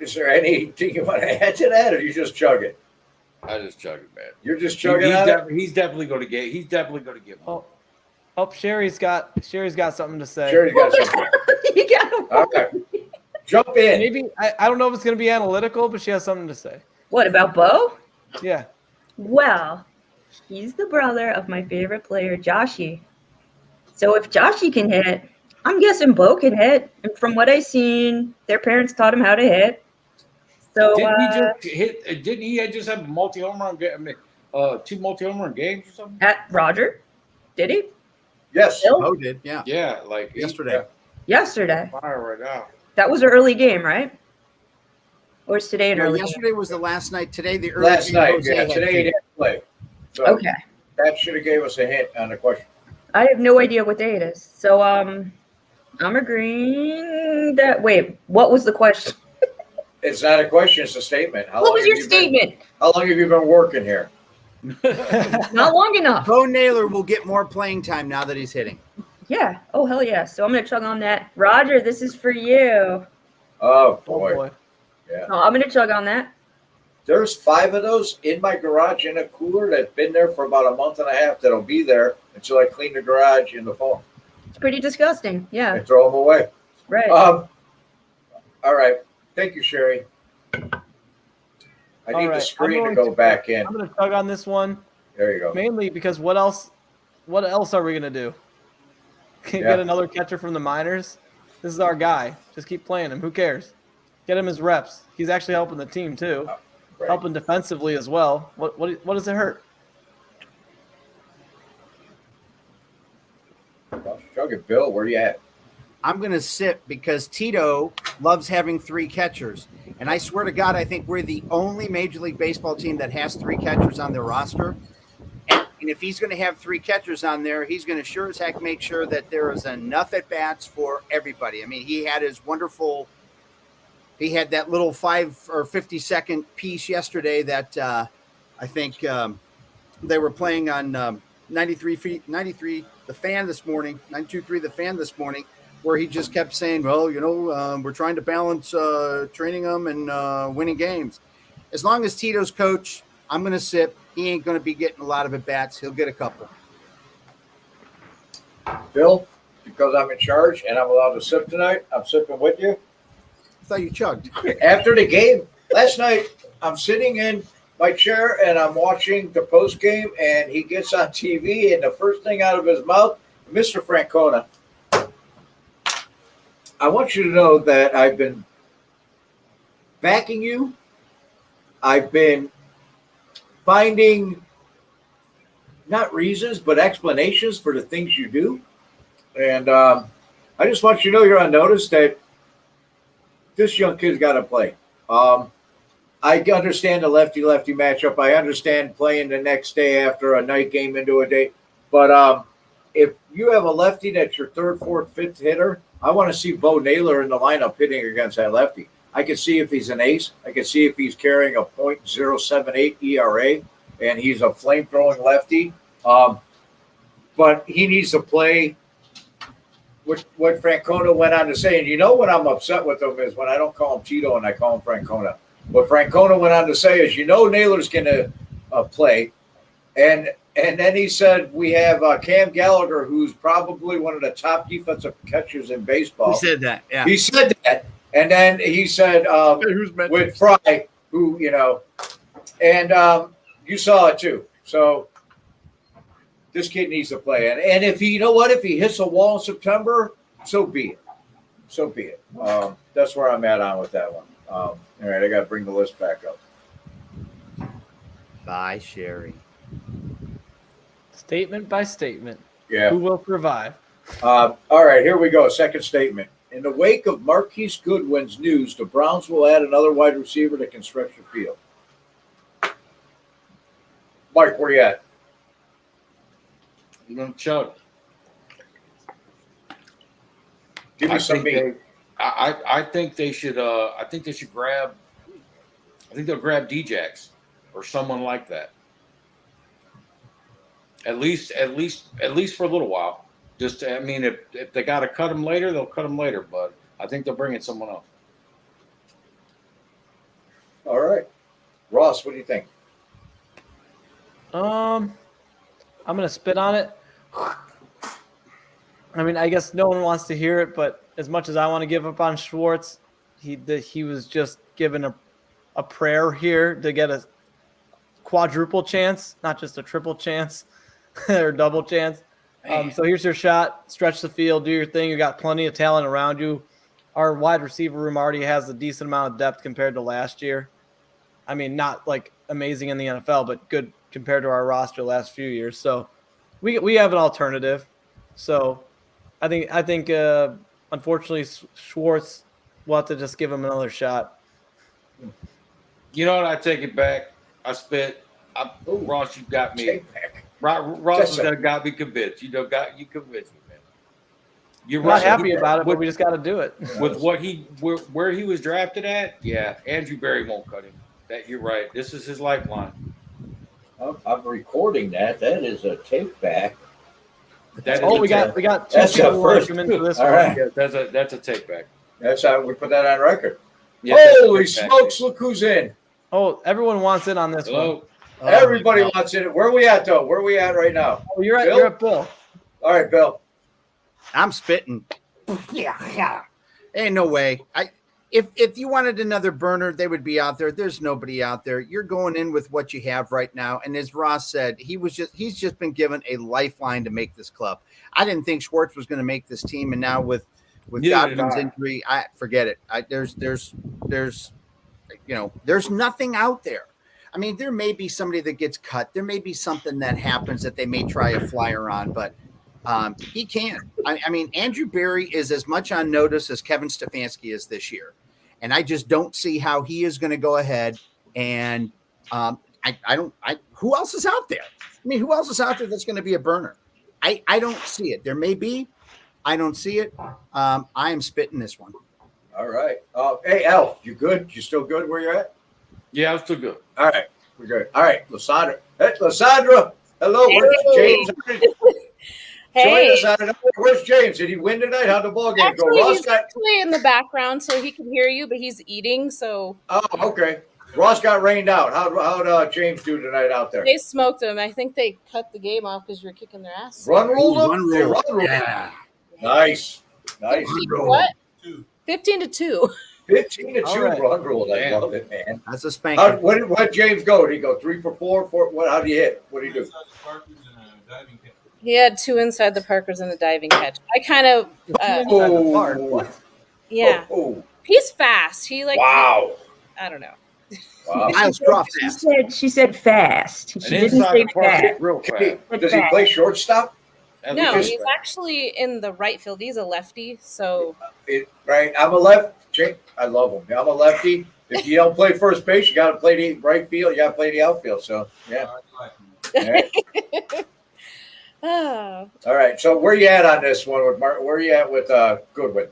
S1: Is there anything you want to add to that, or you just chug it?
S6: I just chug it, man.
S1: You're just chugging it?
S6: He's definitely going to get one.
S3: Sherry's got something to say.
S1: Sherry's got something.
S5: You got him.
S1: All right. Jump in.
S3: Maybe I don't know if it's going to be analytical, but she has something to say.
S5: What about Bo?
S3: Yeah.
S5: Well, he's the brother of my favorite player, Joshy. So if Joshy can hit, I'm guessing Bo can hit. And from what I've seen, their parents taught him how to hit. So
S6: didn't he just have a multi-home run game? I mean, 2 multi-home run games or something?
S5: At Roger? Did he?
S1: Yes.
S2: Bo did, yeah.
S6: Yeah, like
S2: yesterday.
S5: Yesterday.
S6: Fire right now.
S5: That was an early game, right? Or is today an early
S2: yesterday
S5: game?
S2: was the last night. Today the early
S1: last
S2: game.
S1: night, yeah. Today he didn't play. So
S5: okay.
S1: That should have gave us a hint on the question.
S5: I have no idea what day it is. So I'm agreeing that what was the question?
S1: It's not a question, it's a statement.
S5: What was your statement?
S1: How long have you been working here?
S5: Not long enough.
S2: Bo Naylor will get more playing time now that he's hitting.
S5: Yeah. Oh, hell yeah. So I'm going to chug on that. Roger, this is for you.
S1: Oh, boy. Yeah.
S5: Oh, I'm going to chug on that.
S1: There's 5 of those in my garage in a cooler that's been there for about a month and a half that'll be there until I clean the garage in the fall.
S5: It's pretty disgusting. Yeah.
S1: And throw them away.
S5: Right.
S1: All right. Thank you, Sherry. I need the screen to go back in.
S3: I'm going to chug on this one.
S1: There you go.
S3: Mainly because what else are we going to do? Can you get another catcher from the minors? This is our guy. Just keep playing him. Who cares? Get him his reps. He's actually helping the team too,
S1: Right.
S3: helping defensively as well. What does it hurt?
S1: Chug it, Bill. Where you at?
S2: I'm going to sit because Tito loves having 3 catchers. And I swear to God, I think we're the only Major League Baseball team that has 3 catchers on their roster. And if he's going to have 3 catchers on there, he's going to sure as heck make sure that there is enough at-bats for everybody. I mean, he had that little 5 or 50-second piece yesterday that I think they were playing on 93 The Fan this morning, 92.3 The Fan this morning, where he just kept saying, well, we're trying to balance training them and winning games. As long as Tito's coach, I'm going to sit. He ain't going to be getting a lot of at-bats. He'll get a couple.
S1: Bill, because I'm in charge and I'm allowed to sip tonight, I'm sipping with you.
S2: I thought you chugged.
S1: After the game, last night, I'm sitting in my chair and I'm watching the post game, and he gets on TV, and the first thing out of his mouth, Mr. Francona, I want you to know that I've been backing you. I've been finding not reasons, but explanations for the things you do. And I just want you to know you're on notice that this young kid's got to play. I understand the lefty-lefty matchup. I understand playing the next day after a night game into a day. But if you have a lefty that's your 3rd, 4th, 5th hitter, I want to see Bo Naylor in the lineup hitting against that lefty. I can see if he's an ace. I can see if he's carrying a .078 ERA, and he's a flame-throwing lefty. But he needs to play what Francona went on to say. And when I'm upset with him is when I don't call him Tito and I call him Francona. What Francona went on to say is, Naylor's going to play. And then he said, we have Cam Gallagher, who's probably one of the top defensive catchers in baseball.
S2: He said that, yeah.
S1: He said that. And then he said, with Fry, who, and you saw it too. So this kid needs to play. And if he, if he hits a wall in September, so be it. So be it. That's where I'm at on with that one. All right, I got to bring the list back up.
S2: Bye, Sherry.
S3: Statement by statement.
S1: Yeah.
S3: Who will survive?
S1: All right, here we go. Second statement. In the wake of Marquise Goodwin's news, the Browns will add another wide receiver that can stretch the field. Mike, where you at?
S6: I'm going to Chug.
S1: Give me some meat.
S6: I think they should. I think they should grab. I think they'll grab Djax or someone like that. At least for a little while. Just, if they got to cut him later, they'll cut him later. But I think they'll bring in someone else.
S1: All right, Ross, what do you think?
S3: I'm gonna spit on it. I guess no one wants to hear it, but as much as I want to give up on Schwartz, he was just given a prayer here to get a quadruple chance, not just a triple chance or double chance. So here's your shot. Stretch the field, do your thing. You got plenty of talent around you. Our wide receiver room already has a decent amount of depth compared to last year. Not like amazing in the NFL, but good compared to our roster last few years. So we have an alternative. So I think unfortunately Schwartz will have to just give him another shot.
S6: You know what? I take it back. I spit. Ross, you got me. Ross got me convinced. You convinced me, man. You're
S3: not happy about it, but we just got to do it.
S6: With where he was drafted at, yeah. Andrew Berry won't cut him. That you're right. This is his lifeline.
S1: I'm recording that. That is a take back.
S3: We got two people welcome into this one.
S1: Right.
S6: Yeah, that's a take back.
S1: That's how we put that on record.
S6: Yeah,
S1: holy smokes! Look who's in.
S3: Oh, everyone wants in on this one.
S1: Everybody wants in. Where are we at though? Where are we at right now?
S3: Oh, you're at Bill.
S1: All right, Bill.
S2: I'm spitting. Yeah. Ain't no way. If you wanted another burner, they would be out there. There's nobody out there. You're going in with what you have right now. And as Ross said, he's just been given a lifeline to make this club. I didn't think Schwartz was going to make this team. And now with with
S6: Neither did
S2: Godwin's
S6: I.
S2: injury, I forget it. There's nothing out there. I mean, there may be somebody that gets cut. There may be something that happens that they may try a flyer on, but he can't. I mean, Andrew Berry is as much on notice as Kevin Stefanski is this year, and I just don't see how he is going to go ahead. And who else is out there? I mean, who else is out there that's going to be a burner? I don't see it. There may be. I don't see it. I am spitting this one.
S1: All right. Hey, Elf, you good? You still good where you're at?
S6: Yeah, I'm still good.
S1: All right. We're good. All right. Lysandra. Hey, Lysandra. Hello. Where's James?
S7: Hey.
S1: Join us out of nowhere. Where's James? Did he win tonight? How'd the ball game go?
S7: Actually, he's actually in the background, so he can hear you, but he's eating, so.
S1: Oh, okay. Ross got rained out. How'd James do tonight out there?
S7: They smoked him. I think they cut the game off because you were kicking their ass.
S1: Run ruled him?
S2: Run
S1: They
S2: rule.
S1: run ruled him.
S2: Yeah.
S1: Nice.
S7: 15 what? 15-2.
S1: 15-2
S3: All right.
S1: run ruled. I
S6: Damn.
S1: love it, man.
S2: That's a spanking.
S1: What did James go? Did he go 3 for 4? How'd he hit? What did he do?
S7: He had 2 inside the Parkers and a diving catch. I kind of, yeah.
S1: Oh,
S7: He's fast. He
S1: wow.
S7: I don't know.
S1: Wow.
S2: Miles Croft.
S5: She said fast. She
S6: And
S5: didn't
S6: inside
S5: say
S6: the park,
S5: fast.
S6: real
S1: Okay.
S6: fast.
S1: Does he play shortstop?
S6: And
S7: No,
S1: just-
S7: he's actually in the right field. He's a lefty, so
S1: Right. I'm a lefty. I love him. I'm a lefty. If you don't play first base, you got to play the right field. You got to play the outfield. So, yeah. All right.
S7: oh.
S1: All right. So, where you at on this one with Mark? Where you at with Goodwin?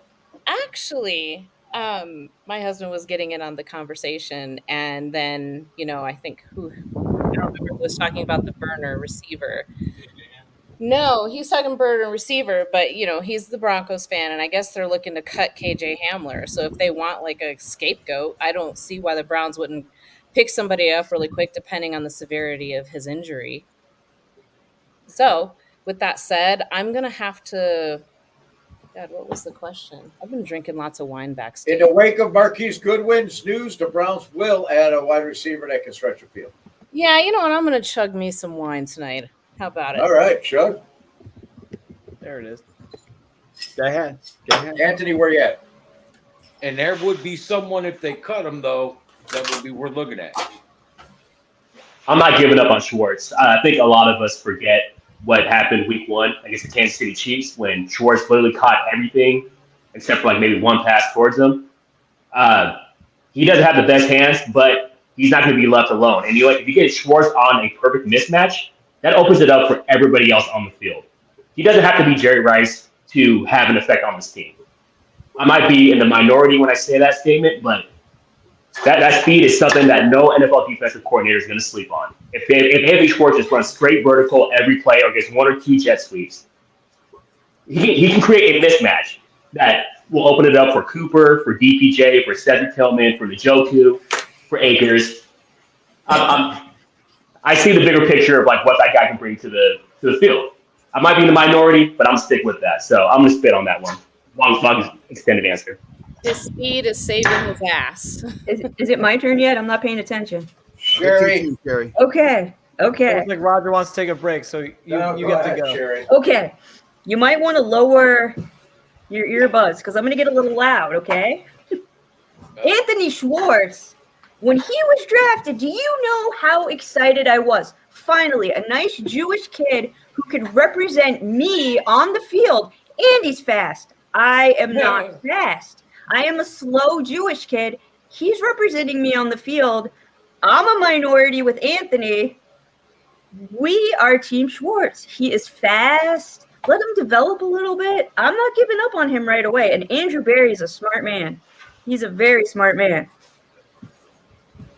S7: Actually, my husband was getting in on the conversation, and then I think I don't remember who was talking about the burner receiver. No, he's talking burner receiver, but he's the Broncos fan, and I guess they're looking to cut KJ Hamler. So if they want like a scapegoat, I don't see why the Browns wouldn't pick somebody up really quick, depending on the severity of his injury. So with that said, I'm gonna have to. God, what was the question? I've been drinking lots of wine backstage.
S1: In the wake of Marquise Goodwin's news, the Browns will add a wide receiver that can stretch the field.
S7: Yeah, you know what? I'm going to chug me some wine tonight. How about it?
S1: All right, Chug.
S3: There it is.
S2: Go ahead.
S1: Anthony, where you at?
S6: And there would be someone, if they cut him, though, that would be worth looking at.
S4: I'm not giving up on Schwartz. I think a lot of us forget what happened week 1 against the Kansas City Chiefs when Schwartz literally caught everything except for like maybe one pass towards him. He doesn't have the best hands, but he's not going to be left alone. And if you get Schwartz on a perfect mismatch, that opens it up for everybody else on the field. He doesn't have to be Jerry Rice to have an effect on this team. I might be in the minority when I say that statement, but that speed is something that no NFL defensive coordinator is going to sleep on. If Anthony Schwartz just runs straight vertical every play or gets 1 or 2 jet sweeps, he can create a mismatch that will open it up for Cooper, for DPJ, for Cedric Tillman, for Njoku, for Akers. I see the bigger picture of like what that guy can bring to the field. I might be in the minority, but I'm stick with that. So I'm going to spit on that one. Long extended answer.
S7: His speed is saving his ass.
S5: Is it my turn yet? I'm not paying attention.
S1: Sherry.
S2: Sherry.
S5: Okay.
S3: Looks like Roger wants to take a break, so you get to go.
S1: Sherry.
S5: Okay. You might want to lower your earbuds because I'm going to get a little loud, okay? Anthony Schwartz, when he was drafted, do you know how excited I was? Finally, a nice Jewish kid who could represent me on the field, and he's fast. I am not fast. I am a slow Jewish kid. He's representing me on the field. I'm a minority with Anthony. We are Team Schwartz. He is fast. Let him develop a little bit. I'm not giving up on him right away. And Andrew Berry is a smart man. He's a very smart man.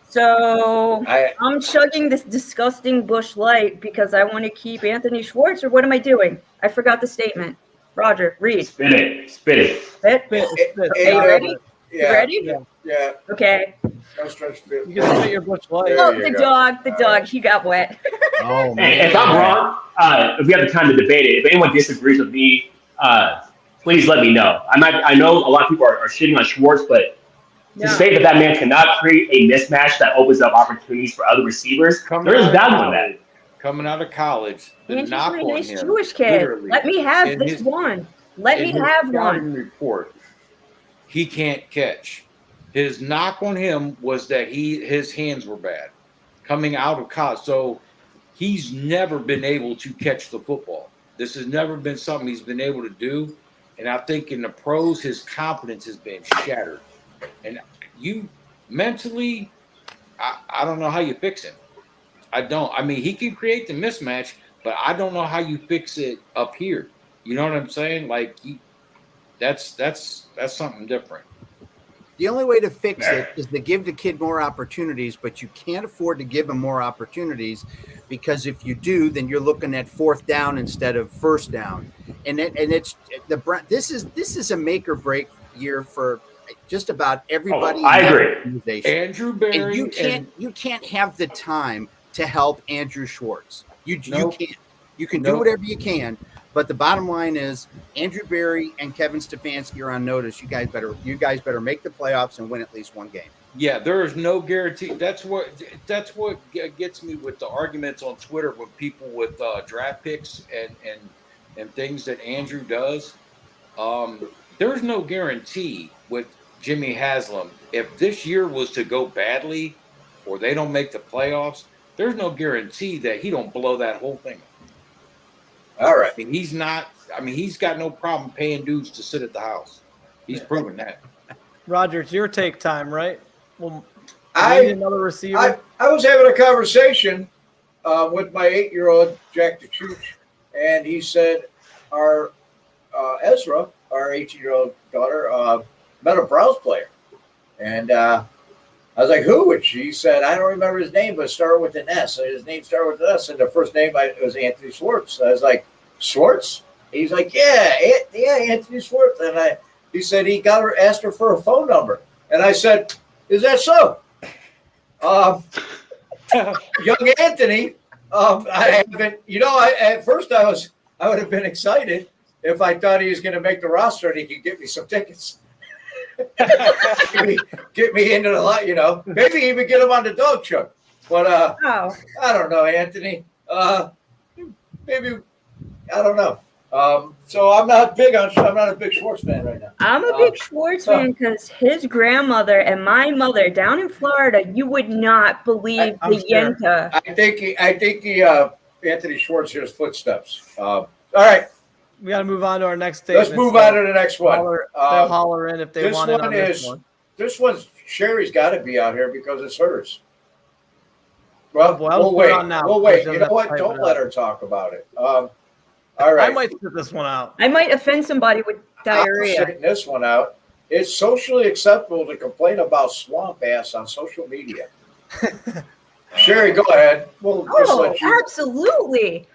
S5: So I'm chugging this disgusting Busch Light because I want to keep Anthony Schwartz, or what am I doing? I forgot the statement. Roger, read.
S4: Spit it.
S5: Spit? Okay, you ready?
S1: Yeah.
S5: You ready?
S1: Yeah.
S5: Okay.
S1: No stretch field.
S3: You can spit your Busch Light.
S1: There
S5: Oh,
S1: you
S5: the
S1: go.
S5: dog, he got wet.
S2: Oh,
S4: And if I'm wrong, if we have the time to debate it, if anyone disagrees with me, please let me know. I know a lot of people are shitting on Schwartz, but to say that man cannot create a mismatch that opens up opportunities for other receivers, there is value in that.
S6: Coming out of college, the
S5: Andrew's
S6: knock
S5: a
S6: on
S5: nice
S6: him,
S5: Jewish kid.
S6: literally,
S5: Let me have
S6: in
S5: this
S6: his-
S5: one. Let me
S6: in his
S5: have
S6: scouting
S5: one.
S6: report, he can't catch. His knock on him was that his hands were bad coming out of college. So he's never been able to catch the football. This has never been something he's been able to do. And I think in the pros, his confidence has been shattered. And you mentally, I don't know how you fix him. I don't. I mean, he can create the mismatch, but I don't know how you fix it up here. You know what I'm saying? Like that's something different.
S2: The only way to fix it is to give the kid more opportunities, but you can't afford to give him more opportunities because if you do, then you're looking at fourth down instead of first down, this is a make or break year for just about everybody.
S4: I agree.
S2: Organization.
S6: Andrew Berry,
S2: and you can't have the time to help Andrew Schwartz. You can't. You can do whatever you can, but the bottom line is Andrew Berry and Kevin Stefanski are on notice. You guys better make the playoffs and win at least one game.
S6: Yeah, there is no guarantee. That's what gets me with the arguments on Twitter with people with draft picks and things that Andrew does. There's no guarantee with Jimmy Haslam. If this year was to go badly or they don't make the playoffs, there's no guarantee that he don't blow that whole thing up.
S1: All right.
S6: I mean, he's got no problem paying dudes to sit at the house. He's proven that.
S3: Roger, it's your take time, right? Well,
S1: I
S3: need another receiver.
S1: I was having a conversation with my 8-year-old Jack the Chooch, and he said our Ezra, our 18-year-old daughter, met a Browns player, and I was like, "Who?" And she said, "I don't remember his name, but it started with an S." So his name started with an S, and the first name was Anthony Schwartz. I was like, "Schwartz?" He's like, "Yeah, Anthony Schwartz." And he said he asked her for a phone number, and I said, "Is that so?" Young Anthony, I haven't. At first I would have been excited if I thought he was going to make the roster and he could get me some tickets. get me into the lot, maybe even get him on the dog chug. But I don't know, Anthony. Maybe I don't know. So I'm not a big Schwartz fan right now.
S5: I'm a big Schwartz fan because his grandmother and my mother down in Florida, you would not believe the Yenta.
S1: I think he Anthony Schwartz hears footsteps. All right.
S3: We got to move on to our next statement.
S1: Let's move on to the next one.
S3: They'll holler in if they want it on this one.
S1: This one's Sherry's got to be out here because it's hers. Well, we'll wait. You know what? Don't let her talk about it. All right.
S3: I might sit this one out.
S5: I might offend somebody with diarrhea.
S1: I'm sitting this one out. It's socially acceptable to complain about swamp ass on social media. Sherry, go ahead.
S5: Absolutely.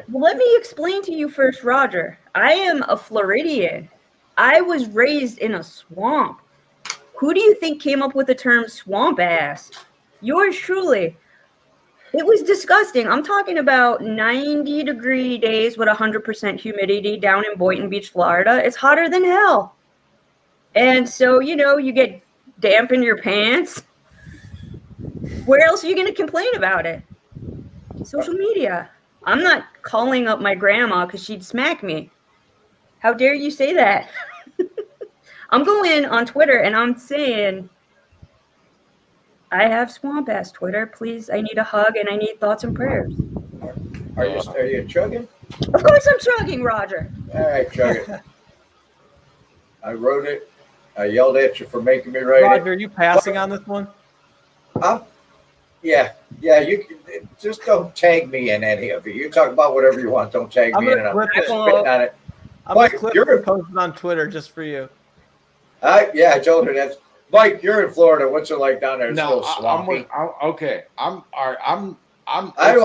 S5: Well, let me explain to you first, Roger. I am a Floridian. I was raised in a swamp. Who do you think came up with the term swamp ass? Yours truly. It was disgusting. I'm talking about 90-degree days with 100% humidity down in Boynton Beach, Florida. It's hotter than hell. And so, you get damp in your pants. Where else are you going to complain about it? Social media. I'm not calling up my grandma because she'd smack me. How dare you say that? I'm going on Twitter and I'm saying, I have swamp ass Twitter. Please, I need a hug and I need thoughts and prayers.
S1: Are you chugging?
S5: Of course I'm chugging, Roger.
S1: All right, chugging. I wrote it. I yelled at you for making me write
S3: Roger, are you passing on this one?
S1: Yeah. You can, just don't tag me in any of it. You talk about whatever you want. Don't tag me in. I'm spitting on it.
S3: I'm going to clip it posted on Twitter just for you.
S1: I told her that. Mike, you're in Florida. What's it like down there? It's still swampy.
S6: Okay. I don't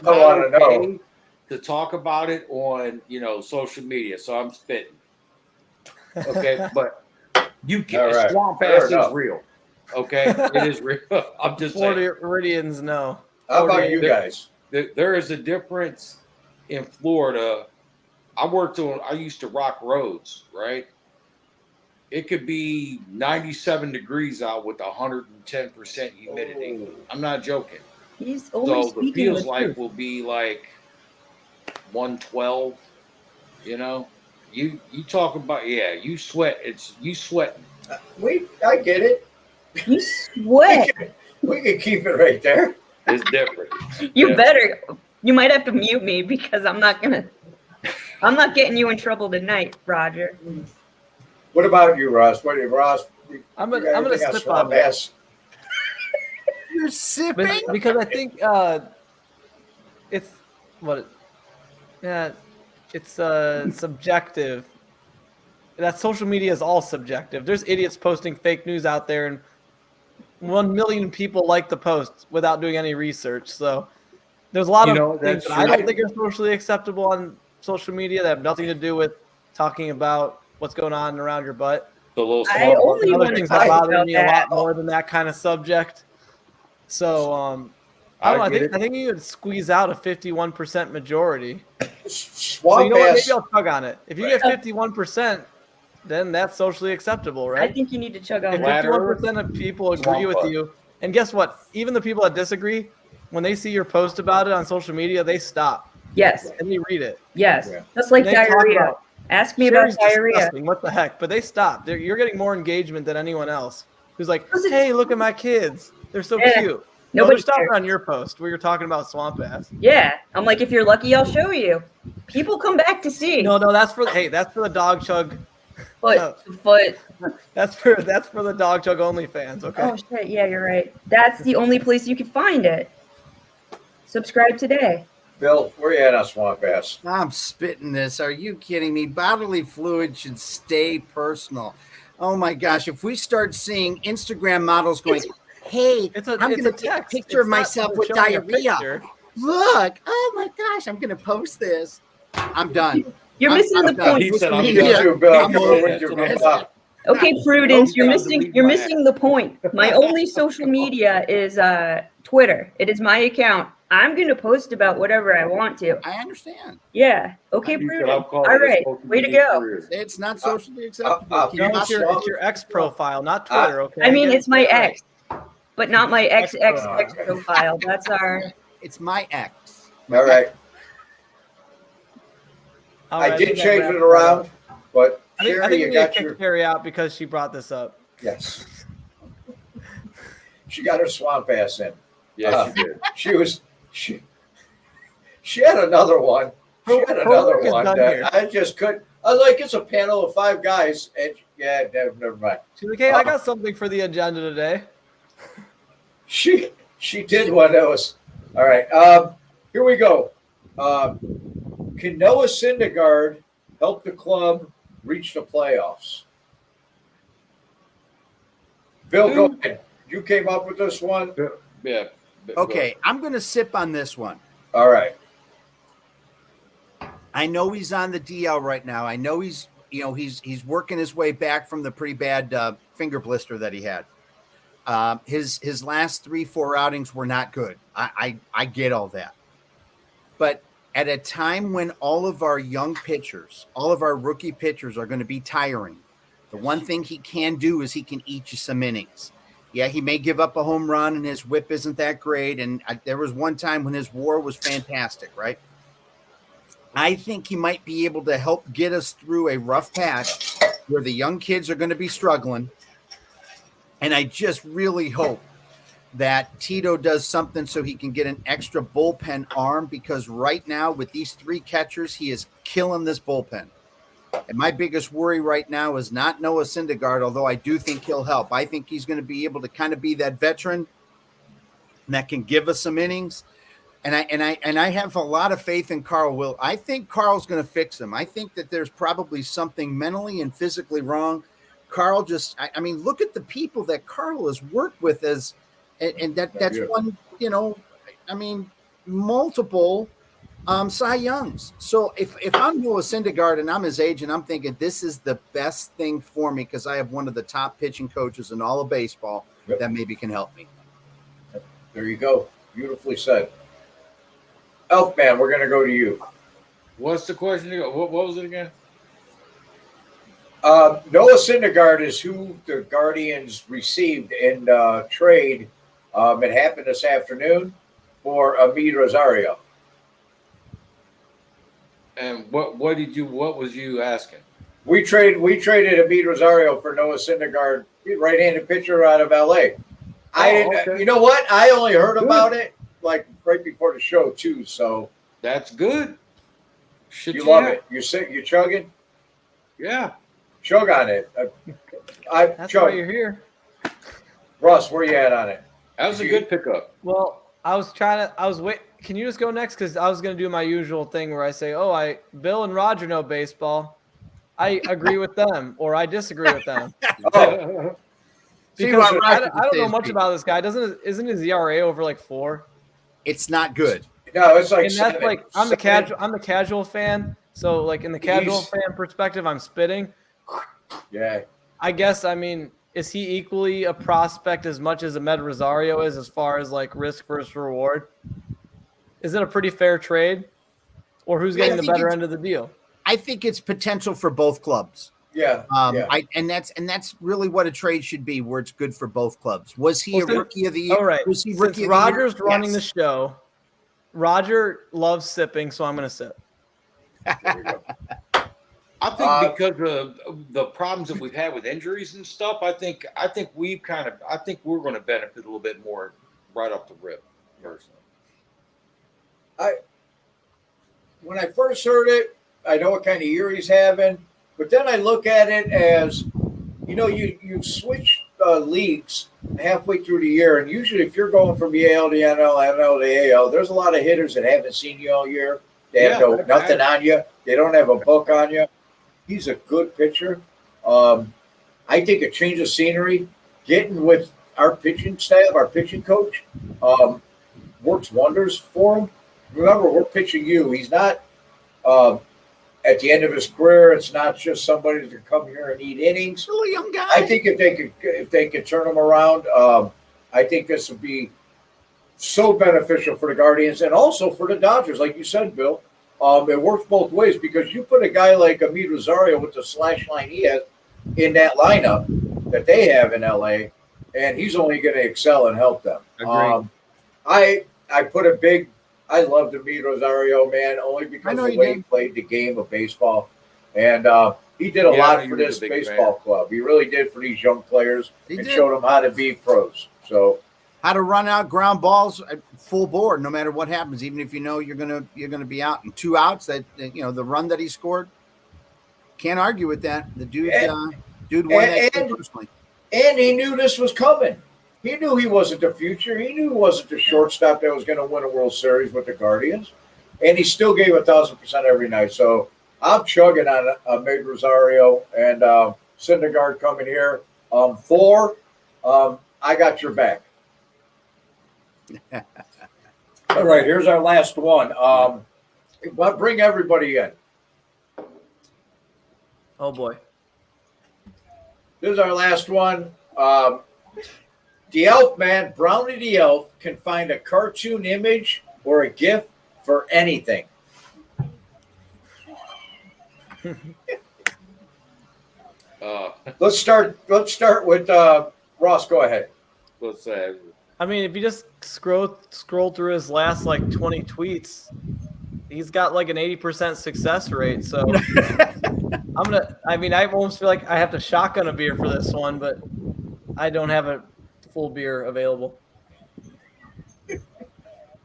S1: want to know
S6: to talk about it on social media. So I'm spitting. Okay, but you can't. Right. Swamp ass is real. Okay, it is real. I'm just saying.
S3: Floridians know.
S1: How about you guys?
S6: There is a difference in Florida. I used to rock roads, right? It could be 97 degrees out with 110% humidity. Oh. I'm not joking.
S5: He's only
S6: so the feels like will be like 112, You talk about you sweat. You sweating.
S1: I get it.
S5: You sweat.
S1: We can keep it right there.
S6: It's different.
S5: You better. You might have to mute me because I'm not getting you in trouble tonight, Roger.
S1: What about you, Ross? Ross?
S3: I'm gonna sip on
S1: this.
S2: You're sipping?
S3: Because I think it's what it's subjective. That social media is all subjective. There's idiots posting fake news out there, and 1 million people like the post without doing any research. So there's a lot of things that I don't think are socially acceptable on social media that have nothing to do with talking about what's going on around your butt.
S6: The little
S5: I only
S3: other
S5: want
S3: things
S5: to talk
S3: that bother
S5: about
S3: me
S5: that.
S3: a lot more than that kind of subject. So I don't know. I think you could squeeze out a 51% majority. So you know what? Maybe I'll chug on it. If you get 51%, then that's socially acceptable, right?
S5: I think you need to chug on
S3: If
S5: that.
S3: 51% of people agree with you, and guess what? Even the people that disagree, when they see your post about it on social media, they stop
S5: Yes.
S3: and they read it.
S5: Yes.
S1: Yeah.
S5: Just like
S3: They talk
S5: diarrhea.
S3: about,
S5: Ask me
S3: Sherry's
S5: about diarrhea.
S3: disgusting. What the heck? But they stop. You're getting more engagement than anyone else. Who's like,
S5: Because it's-
S3: hey, look at my kids. They're so
S5: Yeah.
S3: cute. No,
S5: Nobody
S3: they're stopping
S5: cares.
S3: on your post where you're talking about swamp ass.
S5: Yeah. I'm like, if you're lucky, I'll show you. People come back to see.
S3: No, that's for the Dog Chug.
S5: But
S3: That's for the Dog Chug only fans. Okay.
S5: oh shit, yeah, you're right. That's the only place you can find it. Subscribe today.
S1: Bill, where you at on swamp ass?
S2: I'm spitting this. Are you kidding me? Bodily fluid should stay personal. Oh my gosh. If we start seeing Instagram models going, hey, I'm going to take a picture of myself with diarrhea. Look. Oh my gosh. I'm going to post this. I'm done.
S5: You're missing the point.
S6: He said, I'm
S5: Okay, Prudence, you're missing the point. My only social media is Twitter. It is my account. I'm going to post about whatever I want to.
S2: I understand.
S5: Yeah. Okay, Prudence. All right. Way to go.
S2: It's not socially acceptable.
S3: No, it's your ex profile, not Twitter. Okay.
S5: I mean, it's my ex, but not my ex profile. That's our.
S2: It's my ex.
S1: All right. I did change it around, but
S3: I think
S1: Sherry,
S3: you got your Sherry out because she brought this up.
S1: Yes. She got her swamp ass in.
S6: Yes, she did.
S1: She had another one. She had another one
S3: done
S1: that
S3: here.
S1: I just couldn't. I was like, it's a panel of 5 guys, and never mind.
S3: She's like, hey, I got something for the agenda today.
S1: She did one that was all right. Here we go. Can Noah Syndergaard help the club reach the playoffs? Bill, go ahead. You came up with this one.
S6: Yeah.
S2: Okay, I'm going to sip on this one.
S1: All right.
S2: I know he's on the DL right now. I know he's working his way back from the pretty bad finger blister that he had. His last 3-4 outings were not good. I get all that. But at a time when all of our young pitchers, all of our rookie pitchers are going to be tiring, the one thing he can do is he can eat you some innings. Yeah, he may give up a home run and his whip isn't that great. And there was one time when his WAR was fantastic, right? I think he might be able to help get us through a rough patch where the young kids are going to be struggling. And I just really hope that Tito does something so he can get an extra bullpen arm, because right now with these 3 catchers, he is killing this bullpen. And my biggest worry right now is not Noah Syndergaard, although I do think he'll help. I think he's going to be able to kind of be that veteran that can give us some innings. And I have a lot of faith in Carl Will. I think Carl's going to fix him. I think that there's probably something mentally and physically wrong. Carl I mean, look at the people that Carl has worked with that's one, multiple Cy Youngs. So if I'm Noah Syndergaard and I'm his agent, I'm thinking this is the best thing for me because I have one of the top pitching coaches in all of baseball that maybe can help me.
S1: There you go. Beautifully said. Elfman, we're going to go to you.
S6: What's the question? What was it again?
S1: Noah Syndergaard is who the Guardians received in trade. It happened this afternoon for Amid Rosario.
S6: And what was you asking?
S1: We traded Emid Rosario for Noah Syndergaard, right-handed pitcher out of LA.
S6: Okay.
S1: You know what? I only heard about it like right before the show too. So
S6: That's good.
S1: you love it. You chugging?
S6: Yeah.
S1: Chug on it.
S3: That's
S1: Chug.
S3: why you're here.
S1: Russ, where you at on it?
S6: That was a good pickup.
S3: Well, wait. Can you just go next? Because I was going to do my usual thing where I say, Bill and Roger know baseball. I agree with them, or I disagree with them.
S1: Oh,
S3: Because I don't know much about this guy. Isn't his ERA over like 4?
S2: It's not good.
S1: no, it's like
S3: And that's
S1: 7.
S3: like I'm the casual fan. So like in the casual fan perspective, I'm spitting.
S1: Yeah.
S3: I guess is he equally a prospect as much as Ahmed Rosario is as far as like risk versus reward? Is it a pretty fair trade? Or who's getting the better end of the deal?
S2: I think it's potential for both clubs.
S1: Yeah.
S2: And that's really what a trade should be, where it's good for both clubs. Was he a rookie of the year?
S3: All right.
S2: Was he
S3: Since
S2: rookie of
S3: Roger's
S2: the year?
S3: running
S2: Yes.
S3: the show, Roger loves sipping, so I'm going to sip.
S1: There we go.
S6: I think because of the problems that we've had with injuries and stuff, I think we're going to benefit a little bit more right off the rip, personally.
S1: When I first heard it, I know what kind of year he's having, but then I look at it as, you switch leagues halfway through the year, and usually if you're going from the AL to NL, NL to AL, there's a lot of hitters that haven't seen you all year. They have nothing on you. They don't have a book on you. He's a good pitcher. I think a change of scenery, getting with our pitching staff, our pitching coach, works wonders for him. Remember, we're pitching you. He's not at the end of his career. It's not just somebody to come here and eat innings.
S2: Still a young guy.
S1: I think if they could turn him around, I think this would be so beneficial for the Guardians and also for the Dodgers, like you said, Bill. It works both ways because you put a guy like Emid Rosario with the slash line he has in that lineup that they have in LA, and he's only going to excel and help them. I put a big. I loved Emid Rosario, man, only because of the way he played the game of baseball, and he did a lot for this baseball club. He really did for these young players showed them how to be pros. So.
S2: How to run out ground balls at full board, no matter what happens, even if you're gonna be out and 2 outs. That the run that he scored, can't argue with that. The dude won that game personally.
S1: And he knew this was coming. He knew he wasn't the future. He knew he wasn't the shortstop that was going to win a World Series with the Guardians, and he still gave 1,000% every night. So I'm chugging on Ahmed Rosario and Syndergaard coming here. 4, I got your back. All right, here's our last one. Bring everybody in.
S3: Oh boy.
S1: This is our last one. The Elf, man, Brownie the Elf can find a cartoon image or a GIF for anything. Let's start with Ross. Go ahead.
S6: Let's say.
S3: I mean, if you just scroll through his last like 20 tweets, he's got like an 80% success rate. So I almost feel like I have to shotgun a beer for this one, but I don't have a full beer available.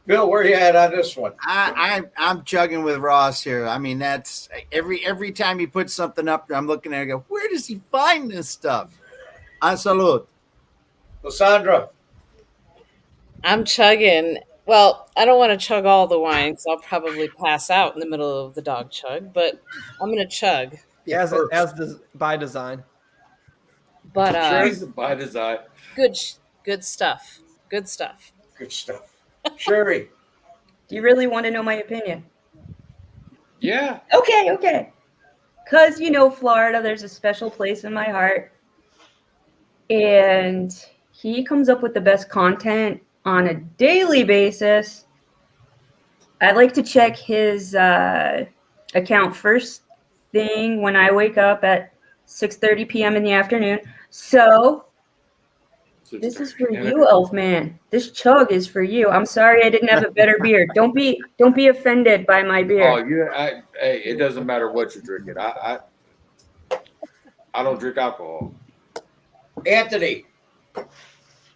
S1: Bill, where are you at on this one?
S2: I'm chugging with Ross here. I mean, that's every time he puts something up there, I'm looking at it and go, where does he find this stuff? A salute.
S1: Lysandra.
S7: I'm chugging. Well, I don't want to chug all the wine because I'll probably pass out in the middle of the dog chug, but I'm going to chug.
S3: By design.
S7: But
S6: by design.
S7: Good stuff. Good stuff.
S1: Good stuff. Sherry.
S5: Do you really want to know my opinion?
S6: Yeah.
S5: Okay. Because, Florida, there's a special place in my heart. And he comes up with the best content on a daily basis. I like to check his account first thing when I wake up at 6:30 p.m. in the afternoon. So This is for you, Elf Man. This chug is for you. I'm sorry I didn't have a better beer. Don't be offended by my beer.
S6: Oh, hey, it doesn't matter what you're drinking. I don't drink alcohol.
S1: Anthony.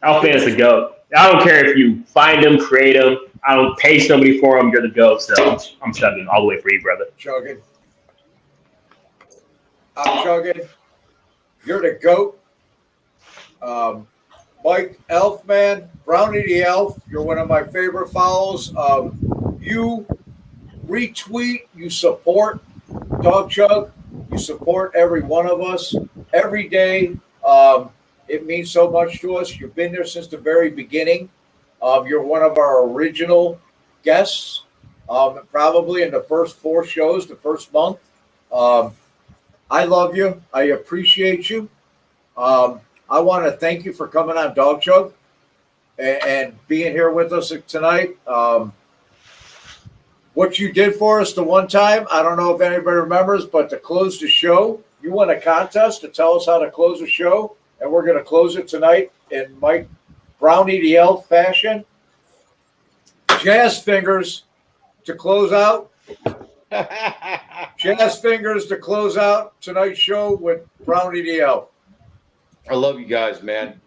S4: Elfman is the GOAT. I don't care if you find him, create him. I don't pay somebody for him. You're the GOAT, so I'm chugging all the way for you, brother.
S1: Chugging. I'm chugging. You're the GOAT. Mike Elfman, Brownie the Elf, you're one of my favorite follows. You retweet, you support Dog Chug, you support every one of us every day. It means so much to us. You've been there since the very beginning. You're one of our original guests, probably in the first 4 shows, the first month. I love you. I appreciate you. I want to thank you for coming on Dog Chug and being here with us tonight. What you did for us the one time, I don't know if anybody remembers, but to close the show, you won a contest to tell us how to close a show, and we're going to close it tonight in Mike Brownie the Elf fashion. Jazz fingers to close out. Jazz fingers to close out tonight's show with Brownie the Elf.
S6: I love you guys, man.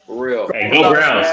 S6: For real.
S4: Hey, go Browns.